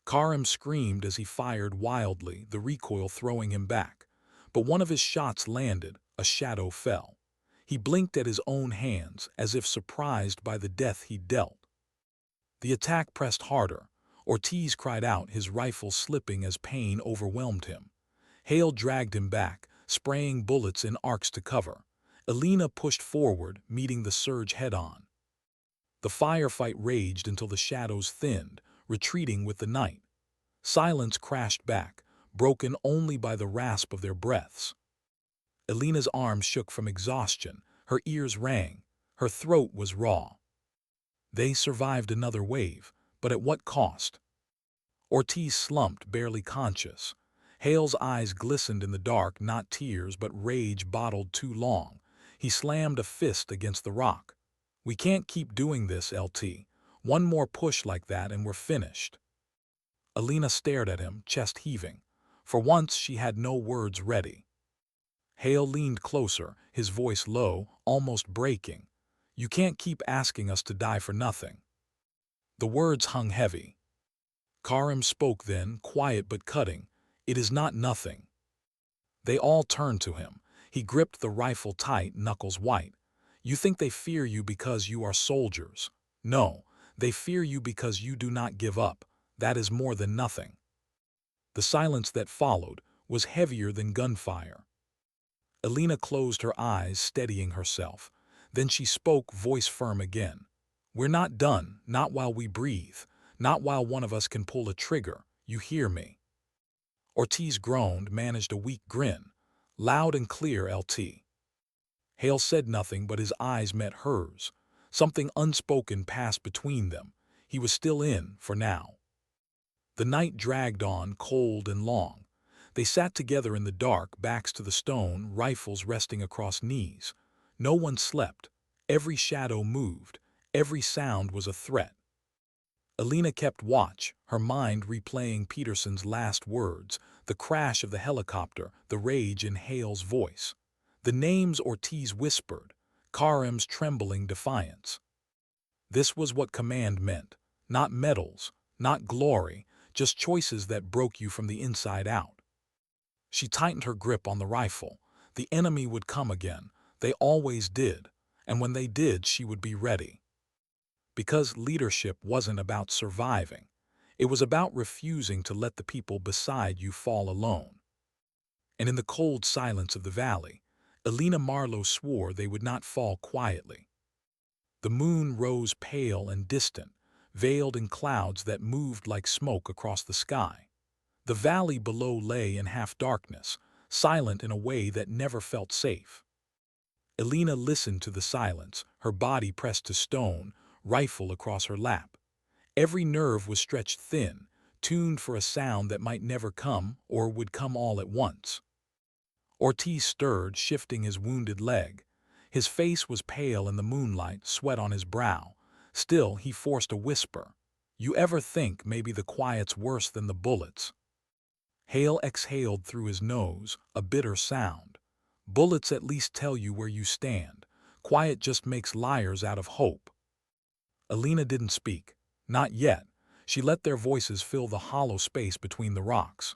Karim screamed as he fired wildly, the recoil throwing him back. But one of his shots landed, a shadow fell. He blinked at his own hands, as if surprised by the death he'd dealt. The attack pressed harder. Ortiz cried out, his rifle slipping as pain overwhelmed him. Hale dragged him back, spraying bullets in arcs to cover. Elena pushed forward, meeting the surge head-on. The firefight raged until the shadows thinned, retreating with the night. Silence crashed back, broken only by the rasp of their breaths. Elena's arms shook from exhaustion, her ears rang, her throat was raw. They survived another wave, but at what cost? Ortiz slumped, barely conscious. Hale's eyes glistened in the dark, not tears but rage bottled too long. He slammed a fist against the rock. "We can't keep doing this, LT. One more push like that and we're finished." Elena stared at him, chest heaving. For once she had no words ready. Hale leaned closer, his voice low, almost breaking. "You can't keep asking us to die for nothing." The words hung heavy. Karim spoke then, quiet but cutting. "It is not nothing." They all turned to him. He gripped the rifle tight, knuckles white. "You think they fear you because you are soldiers. No, they fear you because you do not give up. That is more than nothing." The silence that followed was heavier than gunfire. Elena closed her eyes, steadying herself. Then she spoke, voice firm again. "We're not done, not while we breathe, not while one of us can pull a trigger. You hear me?" Ortiz groaned, managed a weak grin. "Loud and clear, LT." Hale said nothing, but his eyes met hers. Something unspoken passed between them. He was still in, for now. The night dragged on, cold and long. They sat together in the dark, backs to the stone, rifles resting across knees. No one slept. Every shadow moved. Every sound was a threat. Elena kept watch, her mind replaying Peterson's last words, the crash of the helicopter, the rage in Hale's voice. The names Ortiz whispered, Karim's trembling defiance. This was what command meant. Not medals, not glory, just choices that broke you from the inside out. She tightened her grip on the rifle. The enemy would come again. They always did. And when they did, she would be ready. Because leadership wasn't about surviving. It was about refusing to let the people beside you fall alone. And in the cold silence of the valley, Elena Marlowe swore they would not fall quietly. The moon rose pale and distant, veiled in clouds that moved like smoke across the sky. The valley below lay in half-darkness, silent in a way that never felt safe. Elena listened to the silence, her body pressed to stone, rifle across her lap. Every nerve was stretched thin, tuned for a sound that might never come or would come all at once. Ortiz stirred, shifting his wounded leg. His face was pale in the moonlight, sweat on his brow. Still, he forced a whisper. You ever think maybe the quiet's worse than the bullets? Hale exhaled through his nose, a bitter sound. Bullets at least tell you where you stand. Quiet just makes liars out of hope. Elena didn't speak. Not yet. She let their voices fill the hollow space between the rocks.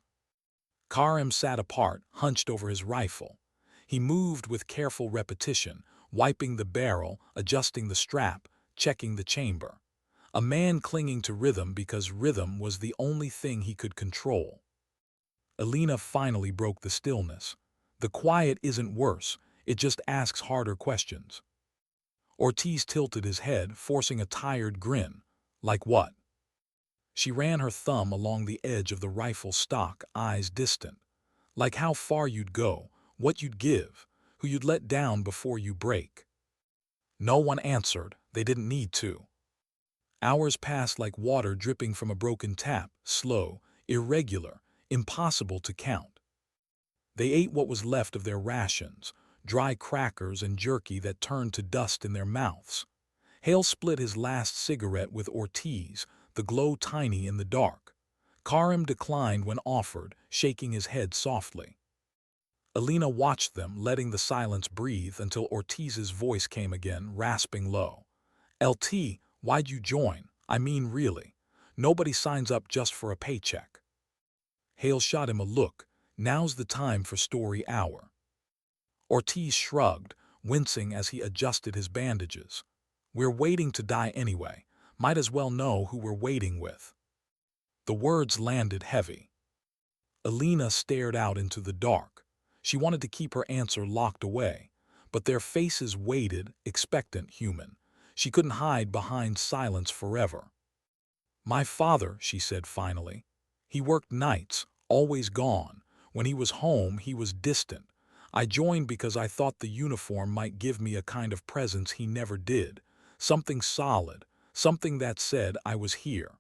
Karim sat apart, hunched over his rifle. He moved with careful repetition, wiping the barrel, adjusting the strap, checking the chamber. A man clinging to rhythm because rhythm was the only thing he could control. Elena finally broke the stillness. The quiet isn't worse, it just asks harder questions. Ortiz tilted his head, forcing a tired grin. Like what? She ran her thumb along the edge of the rifle stock, eyes distant. Like how far you'd go, what you'd give, who you'd let down before you break. No one answered, they didn't need to. Hours passed like water dripping from a broken tap, slow, irregular, impossible to count. They ate what was left of their rations, dry crackers and jerky that turned to dust in their mouths. Hale split his last cigarette with Ortiz, the glow tiny in the dark. Karim declined when offered, shaking his head softly. Elena watched them, letting the silence breathe until Ortiz's voice came again, rasping low. LT, why'd you join? I mean really. Nobody signs up just for a paycheck. Hale shot him a look. Now's the time for story hour. Ortiz shrugged, wincing as he adjusted his bandages. We're waiting to die anyway. Might as well know who we're waiting with. The words landed heavy. Elena stared out into the dark. She wanted to keep her answer locked away, but their faces waited, expectant, human. She couldn't hide behind silence forever. My father, she said finally. He worked nights, always gone. When he was home, he was distant. I joined because I thought the uniform might give me a kind of presence he never did. Something solid, something that said I was here.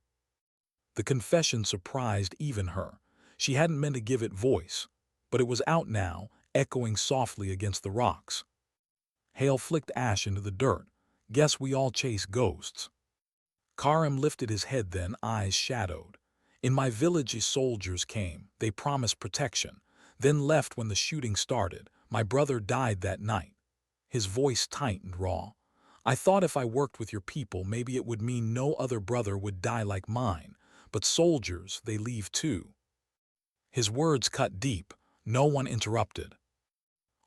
The confession surprised even her. She hadn't meant to give it voice, but it was out now, echoing softly against the rocks. Hale flicked ash into the dirt. Guess we all chase ghosts. Karim lifted his head then, eyes shadowed. In my village soldiers came, they promised protection, then left when the shooting started. My brother died that night. His voice tightened, raw. I thought if I worked with your people, maybe it would mean no other brother would die like mine. But soldiers, they leave too. His words cut deep. No one interrupted.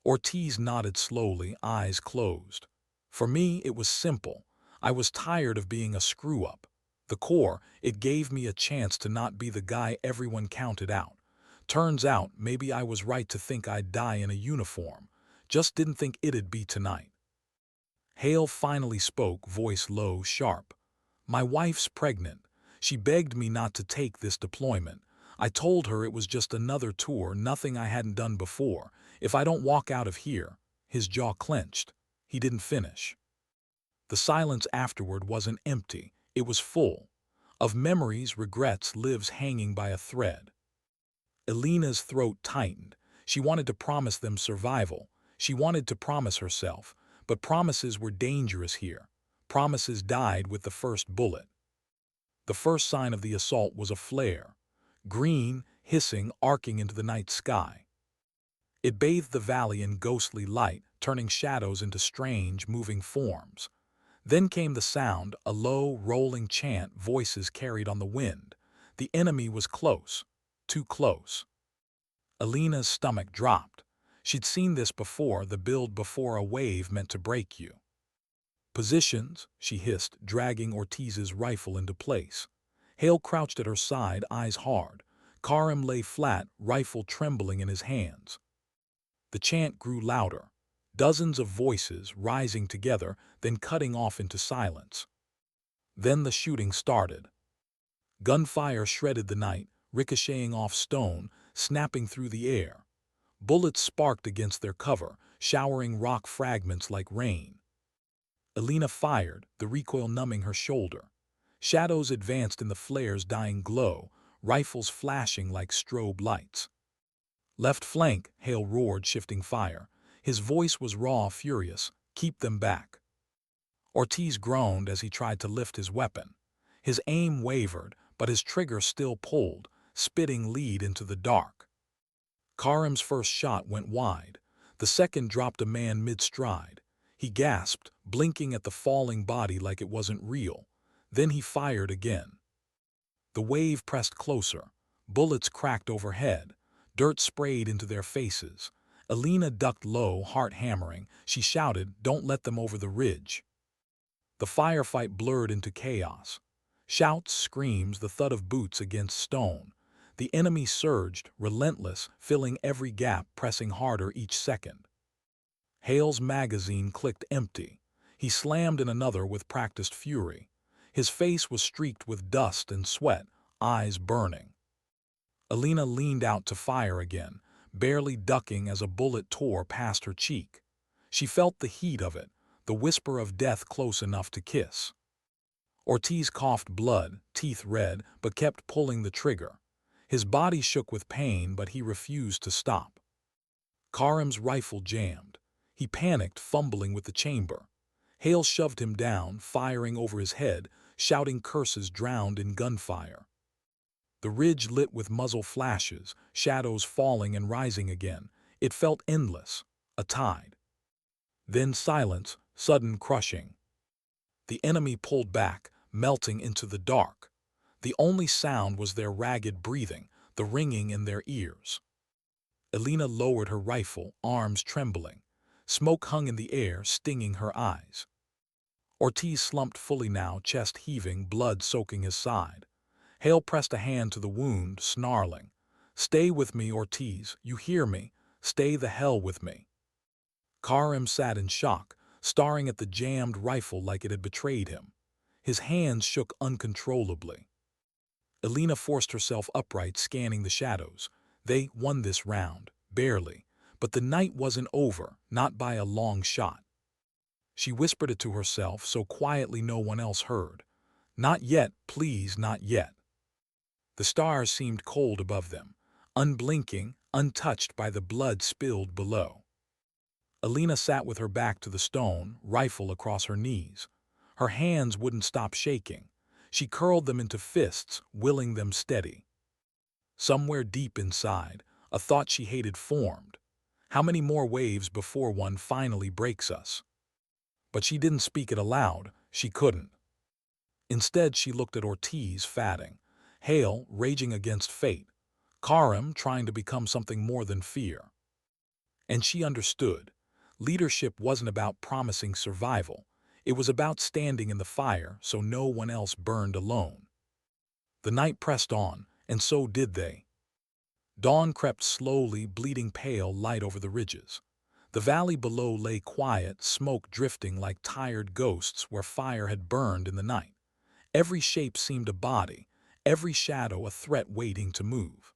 Ortiz nodded slowly, eyes closed. For me, it was simple. I was tired of being a screw-up. The Corps, it gave me a chance to not be the guy everyone counted out. Turns out, maybe I was right to think I'd die in a uniform. Just didn't think it'd be tonight. Hale finally spoke, voice low, sharp. My wife's pregnant. She begged me not to take this deployment. I told her it was just another tour, nothing I hadn't done before. If I don't walk out of here, his jaw clenched. He didn't finish. The silence afterward wasn't empty. It was full. Of memories, regrets, lives hanging by a thread. Elena's throat tightened. She wanted to promise them survival. She wanted to promise herself. But promises were dangerous here. Promises died with the first bullet. The first sign of the assault was a flare, green, hissing, arcing into the night sky. It bathed the valley in ghostly light, turning shadows into strange, moving forms. Then came the sound, a low, rolling chant voices carried on the wind. The enemy was close, too close. Elena's stomach dropped. She'd seen this before, the build before a wave meant to break you. Positions, she hissed, dragging Ortiz's rifle into place. Hale crouched at her side, eyes hard. Karim lay flat, rifle trembling in his hands. The chant grew louder, dozens of voices rising together, then cutting off into silence. Then the shooting started. Gunfire shredded the night, ricocheting off stone, snapping through the air. Bullets sparked against their cover, showering rock fragments like rain. Elena fired, the recoil numbing her shoulder. Shadows advanced in the flare's dying glow, rifles flashing like strobe lights. Left flank, Hale roared, shifting fire. His voice was raw, furious. Keep them back. Ortiz groaned as he tried to lift his weapon. His aim wavered, but his trigger still pulled, spitting lead into the dark. Karim's first shot went wide. The second dropped a man mid-stride. He gasped, blinking at the falling body like it wasn't real. Then he fired again. The wave pressed closer. Bullets cracked overhead. Dirt sprayed into their faces. Elena ducked low, heart hammering. She shouted, "Don't let them over the ridge." The firefight blurred into chaos. Shouts, screams, the thud of boots against stone. The enemy surged, relentless, filling every gap, pressing harder each second. Hale's magazine clicked empty. He slammed in another with practiced fury. His face was streaked with dust and sweat, eyes burning. Elena leaned out to fire again, barely ducking as a bullet tore past her cheek. She felt the heat of it, the whisper of death close enough to kiss. Ortiz coughed blood, teeth red, but kept pulling the trigger. His body shook with pain, but he refused to stop. Karim's rifle jammed. He panicked, fumbling with the chamber. Hale shoved him down, firing over his head, shouting curses drowned in gunfire. The ridge lit with muzzle flashes, shadows falling and rising again. It felt endless, a tide. Then silence, sudden crushing. The enemy pulled back, melting into the dark. The only sound was their ragged breathing, the ringing in their ears. Elena lowered her rifle, arms trembling. Smoke hung in the air, stinging her eyes. Ortiz slumped fully now, chest heaving, blood soaking his side. Hale pressed a hand to the wound, snarling, "Stay with me, Ortiz, you hear me? Stay the hell with me." Karim sat in shock, staring at the jammed rifle like it had betrayed him. His hands shook uncontrollably. Elena forced herself upright, scanning the shadows. They won this round, barely, but the night wasn't over, not by a long shot. She whispered it to herself so quietly no one else heard. "Not yet, please, not yet." The stars seemed cold above them, unblinking, untouched by the blood spilled below. Elena sat with her back to the stone, rifle across her knees. Her hands wouldn't stop shaking. She curled them into fists, willing them steady. Somewhere deep inside, a thought she hated formed. How many more waves before one finally breaks us? But she didn't speak it aloud. She couldn't. Instead, she looked at Ortiz, fatting. Hale, raging against fate. Karim, trying to become something more than fear. And she understood. Leadership wasn't about promising survival. It was about standing in the fire so no one else burned alone. The night pressed on, and so did they. Dawn crept slowly, bleeding pale light over the ridges. The valley below lay quiet, smoke drifting like tired ghosts where fire had burned in the night. Every shape seemed a body, every shadow a threat waiting to move.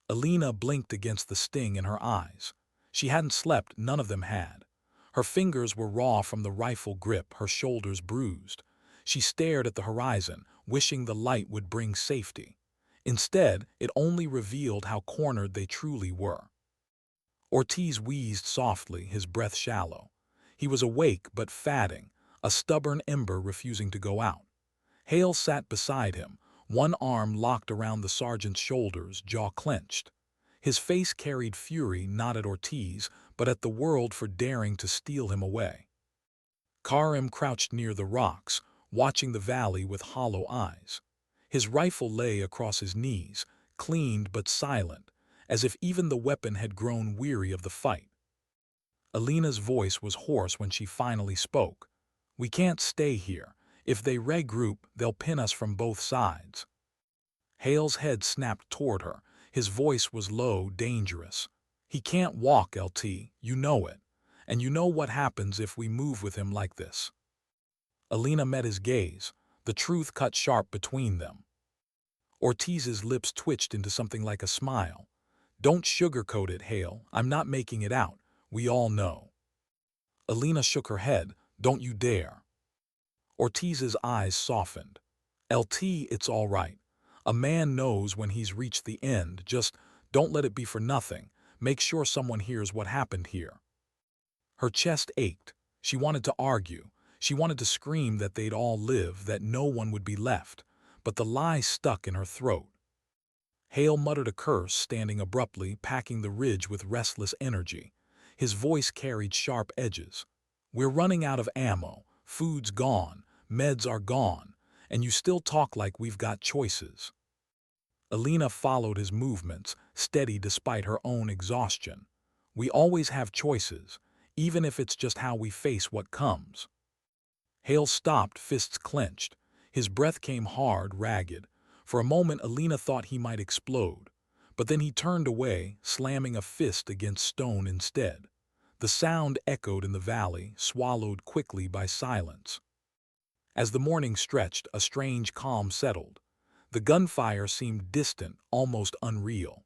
Elena blinked against the sting in her eyes. She hadn't slept, none of them had. Her fingers were raw from the rifle grip, her shoulders bruised. She stared at the horizon, wishing the light would bring safety. Instead, it only revealed how cornered they truly were. Ortiz wheezed softly, his breath shallow. He was awake but fatting, a stubborn ember refusing to go out. Hale sat beside him, one arm locked around the sergeant's shoulders, jaw clenched. His face carried fury not at Ortiz, but at the world for daring to steal him away. Karim crouched near the rocks, watching the valley with hollow eyes. His rifle lay across his knees, cleaned but silent, as if even the weapon had grown weary of the fight. Elena's voice was hoarse when she finally spoke. "We can't stay here. If they regroup, they'll pin us from both sides." Hale's head snapped toward her. His voice was low, dangerous. "He can't walk, LT, you know it. And you know what happens if we move with him like this." Elena met his gaze. The truth cut sharp between them. Ortiz's lips twitched into something like a smile. "Don't sugarcoat it, Hale. I'm not making it out. We all know." Elena shook her head. "Don't you dare." Ortiz's eyes softened. "LT, it's all right. A man knows when he's reached the end. Just don't let it be for nothing. Make sure someone hears what happened here." Her chest ached. She wanted to argue. She wanted to scream that they'd all live, that no one would be left. But the lie stuck in her throat. Hale muttered a curse, standing abruptly, packing the ridge with restless energy. His voice carried sharp edges. "We're running out of ammo. Food's gone. Meds are gone. And you still talk like we've got choices." Elena followed his movements, steady despite her own exhaustion. "We always have choices, even if it's just how we face what comes." Hale stopped, fists clenched. His breath came hard, ragged. For a moment Elena thought he might explode. But then he turned away, slamming a fist against stone instead. The sound echoed in the valley, swallowed quickly by silence. As the morning stretched, a strange calm settled. The gunfire seemed distant, almost unreal.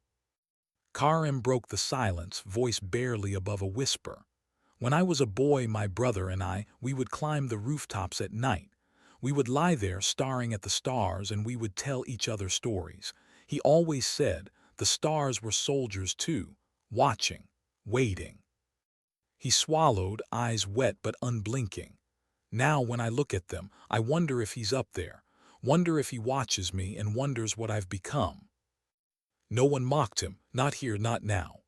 Karim broke the silence, voice barely above a whisper. "When I was a boy, my brother and we would climb the rooftops at night. We would lie there staring at the stars and we would tell each other stories. He always said the stars were soldiers too, watching, waiting." He swallowed, eyes wet but unblinking. "Now when I look at them, I wonder if he's up there, wonder if he watches me and wonders what I've become." No one mocked him, not here, not now.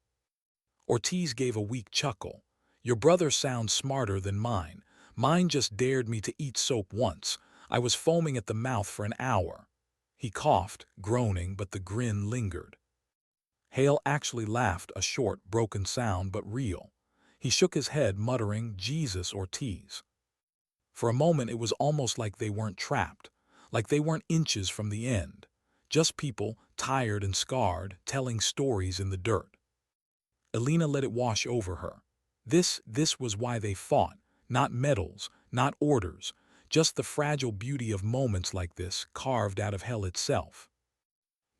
Ortiz gave a weak chuckle. "Your brother sounds smarter than mine. Mine just dared me to eat soap once. I was foaming at the mouth for an hour." He coughed, groaning, but the grin lingered. Hale actually laughed, a short, broken sound, but real. He shook his head, muttering, "Jesus, Ortiz." For a moment it was almost like they weren't trapped, like they weren't inches from the end. Just people, tired and scarred, telling stories in the dirt. Elena let it wash over her. This was why they fought. Not medals, not orders, just the fragile beauty of moments like this, carved out of hell itself.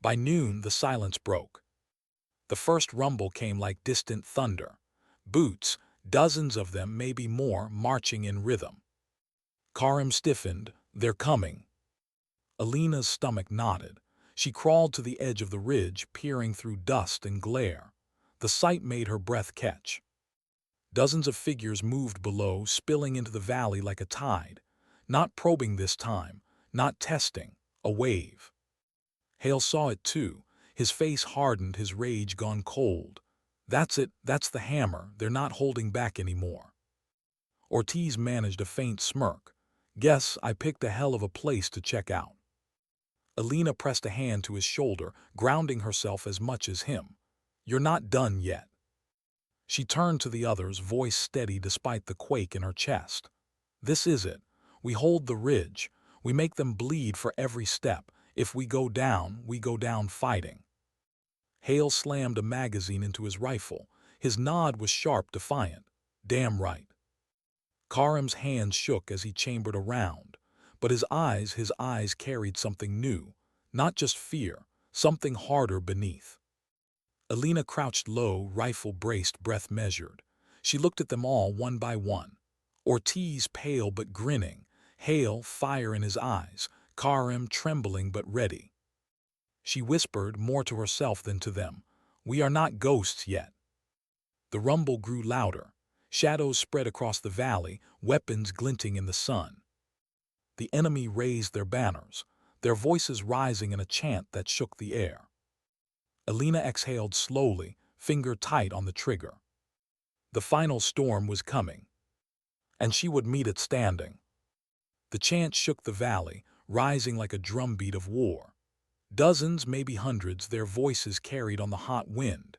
By noon, the silence broke. The first rumble came like distant thunder. Boots, dozens of them, maybe more, marching in rhythm. Karim stiffened. "They're coming." Elena's stomach knotted. She crawled to the edge of the ridge, peering through dust and glare. The sight made her breath catch. Dozens of figures moved below, spilling into the valley like a tide. Not probing this time, not testing, a wave. Hale saw it too. His face hardened, his rage gone cold. "That's it, that's the hammer, they're not holding back anymore." Ortiz managed a faint smirk. "Guess I picked a hell of a place to check out." Elena pressed a hand to his shoulder, grounding herself as much as him. "You're not done yet." She turned to the others, voice steady despite the quake in her chest. "This is it. We hold the ridge. We make them bleed for every step. If we go down fighting." Hale slammed a magazine into his rifle. His nod was sharp, defiant. "Damn right." Karim's hands shook as he chambered a round. But his eyes carried something new. Not just fear, something harder beneath. Elena crouched low, rifle braced, breath measured. She looked at them all one by one. Ortiz pale but grinning. Hale, fire in his eyes. Karim trembling but ready. She whispered, more to herself than to them, "We are not ghosts yet." The rumble grew louder. Shadows spread across the valley, weapons glinting in the sun. The enemy raised their banners, their voices rising in a chant that shook the air. Elena exhaled slowly, finger tight on the trigger. The final storm was coming, and she would meet it standing. The chant shook the valley, rising like a drumbeat of war. Dozens, maybe hundreds, their voices carried on the hot wind.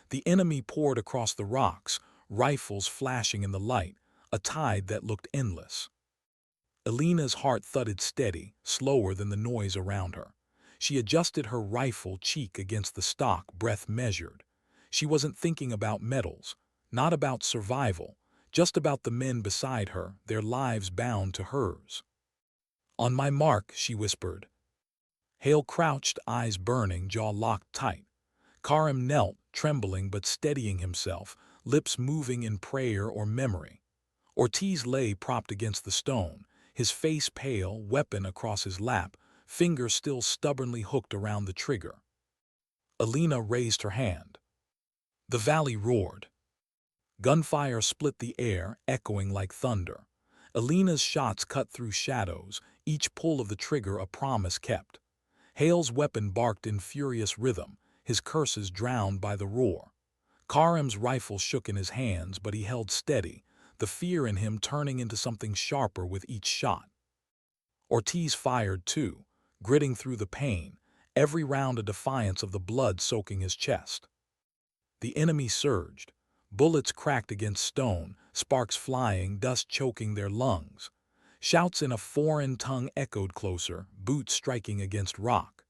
The enemy poured across the rocks, rifles flashing in the light, a tide that looked endless. Elena's heart thudded steady, slower than the noise around her. She adjusted her rifle cheek against the stock, breath measured. She wasn't thinking about medals, not about survival, just about the men beside her, their lives bound to hers. "On my mark," she whispered. Hale crouched, eyes burning, jaw locked tight. Karim knelt, trembling but steadying himself, lips moving in prayer or memory. Ortiz lay propped against the stone, his face pale, weapon across his lap, fingers still stubbornly hooked around the trigger. Elena raised her hand. The valley roared. Gunfire split the air, echoing like thunder. Elena's shots cut through shadows, each pull of the trigger a promise kept. Hale's weapon barked in furious rhythm, his curses drowned by the roar. Karim's rifle shook in his hands, but he held steady, the fear in him turning into something sharper with each shot. Ortiz fired too, gritting through the pain, every round a defiance of the blood soaking his chest. The enemy surged. Bullets cracked against stone, sparks flying, dust choking their lungs. Shouts in a foreign tongue echoed closer, boots striking against rock.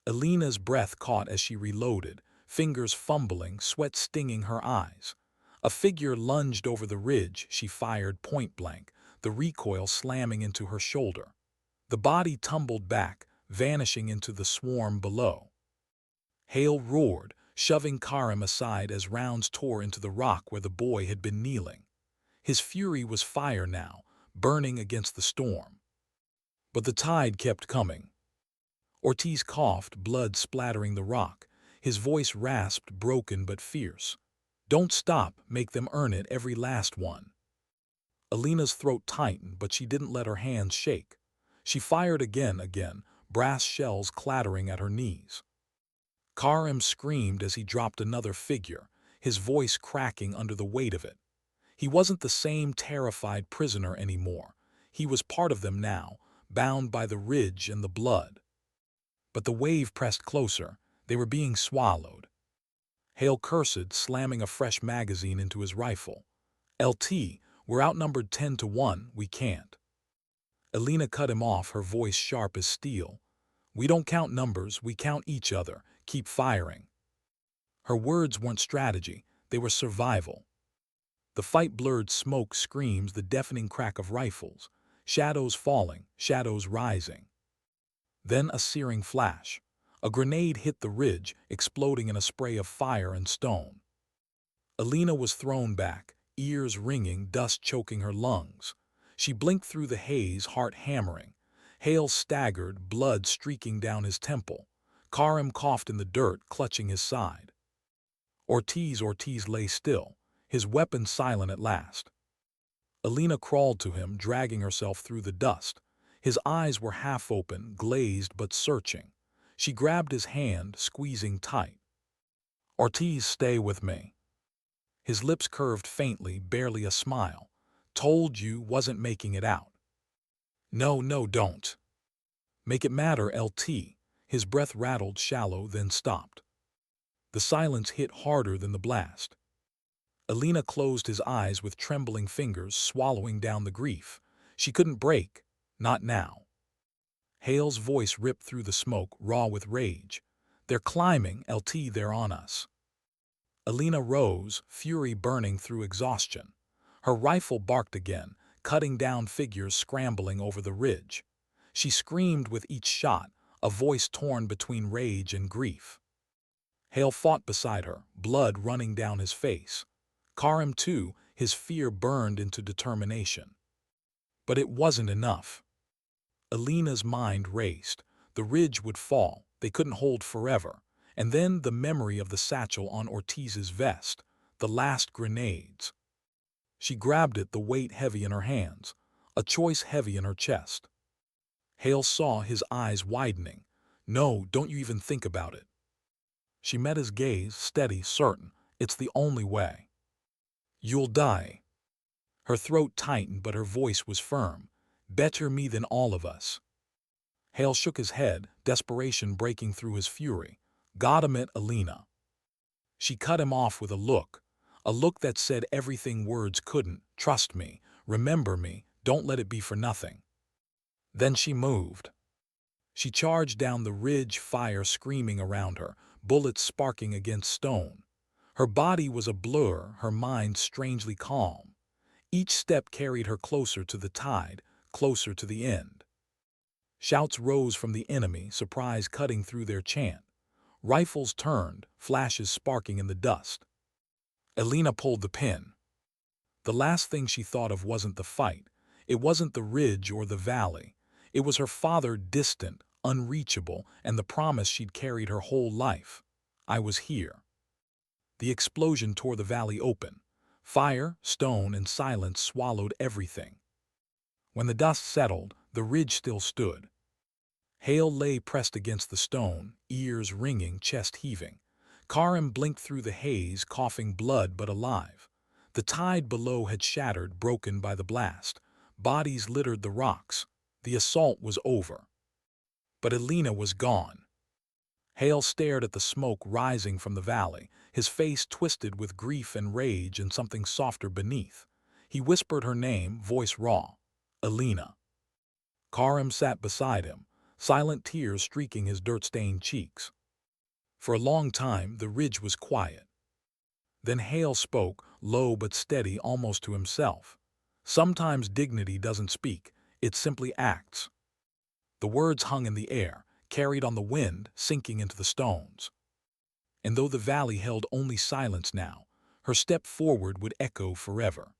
Elena's breath caught as she reloaded, fingers fumbling, sweat stinging her eyes. A figure lunged over the ridge, she fired point blank, the recoil slamming into her shoulder. The body tumbled back, vanishing into the swarm below. Hale roared, shoving Karim aside as rounds tore into the rock where the boy had been kneeling. His fury was fire now, burning against the storm. But the tide kept coming. Ortiz coughed, blood splattering the rock. His voice rasped, broken but fierce. "Don't stop, make them earn it, every last one." Elena's throat tightened, but she didn't let her hands shake. She fired again, brass shells clattering at her knees. Karim screamed as he dropped another figure, his voice cracking under the weight of it. He wasn't the same terrified prisoner anymore. He was part of them now, bound by the ridge and the blood. But the wave pressed closer. They were being swallowed. Hale cursed, slamming a fresh magazine into his rifle. "LT, we're outnumbered 10-1, we can't." Elena cut him off, her voice sharp as steel. "We don't count numbers, we count each other. Keep firing." Her words weren't strategy, they were survival. The fight blurred smoke, screams, the deafening crack of rifles. Shadows falling, shadows rising. Then a searing flash. A grenade hit the ridge, exploding in a spray of fire and stone. Elena was thrown back, ears ringing, dust choking her lungs. She blinked through the haze, heart hammering. Hale staggered, blood streaking down his temple. Karim coughed in the dirt, clutching his side. Ortiz lay still, his weapon silent at last. Elena crawled to him, dragging herself through the dust. His eyes were half open, glazed but searching. She grabbed his hand, squeezing tight. "Ortiz, stay with me." His lips curved faintly, barely a smile. "Told you, wasn't making it out." "No, don't. Make it matter, LT." His breath rattled shallow, then stopped. The silence hit harder than the blast. Elena closed his eyes with trembling fingers, swallowing down the grief. She couldn't break, not now. Hale's voice ripped through the smoke, raw with rage. "They're climbing, LT, they're on us." Elena rose, fury burning through exhaustion. Her rifle barked again, cutting down figures scrambling over the ridge. She screamed with each shot, a voice torn between rage and grief. Hale fought beside her, blood running down his face. Karim too, his fear burned into determination. But it wasn't enough. Elena's mind raced. The ridge would fall, they couldn't hold forever. And then the memory of the satchel on Ortiz's vest, the last grenades. She grabbed it, the weight heavy in her hands, a choice heavy in her chest. Hale saw his eyes widening. "No, don't you even think about it." She met his gaze, steady, certain. "It's the only way. You'll die." Her throat tightened, but her voice was firm. "Better me than all of us." Hale shook his head, desperation breaking through his fury. "Gotta meet Elena." She cut him off with a look that said everything words couldn't. "Trust me, remember me, don't let it be for nothing." Then she moved. She charged down the ridge, fire screaming around her, bullets sparking against stone. Her body was a blur, her mind strangely calm. Each step carried her closer to the tide, closer to the end. Shouts rose from the enemy, surprise cutting through their chant. Rifles turned, flashes sparking in the dust. Elena pulled the pin. The last thing she thought of wasn't the fight. It wasn't the ridge or the valley. It was her father, distant, unreachable, and the promise she'd carried her whole life. "I was here." The explosion tore the valley open. Fire, stone, and silence swallowed everything. When the dust settled, the ridge still stood. Hale lay pressed against the stone, ears ringing, chest heaving. Karim blinked through the haze, coughing blood but alive. The tide below had shattered, broken by the blast. Bodies littered the rocks. The assault was over. But Elena was gone. Hale stared at the smoke rising from the valley, his face twisted with grief and rage and something softer beneath. He whispered her name, voice raw. "Elena." Karim sat beside him, silent tears streaking his dirt-stained cheeks. For a long time, the ridge was quiet. Then Hale spoke, low but steady, almost to himself. "Sometimes dignity doesn't speak, it simply acts." The words hung in the air, carried on the wind, sinking into the stones. And though the valley held only silence now, her step forward would echo forever.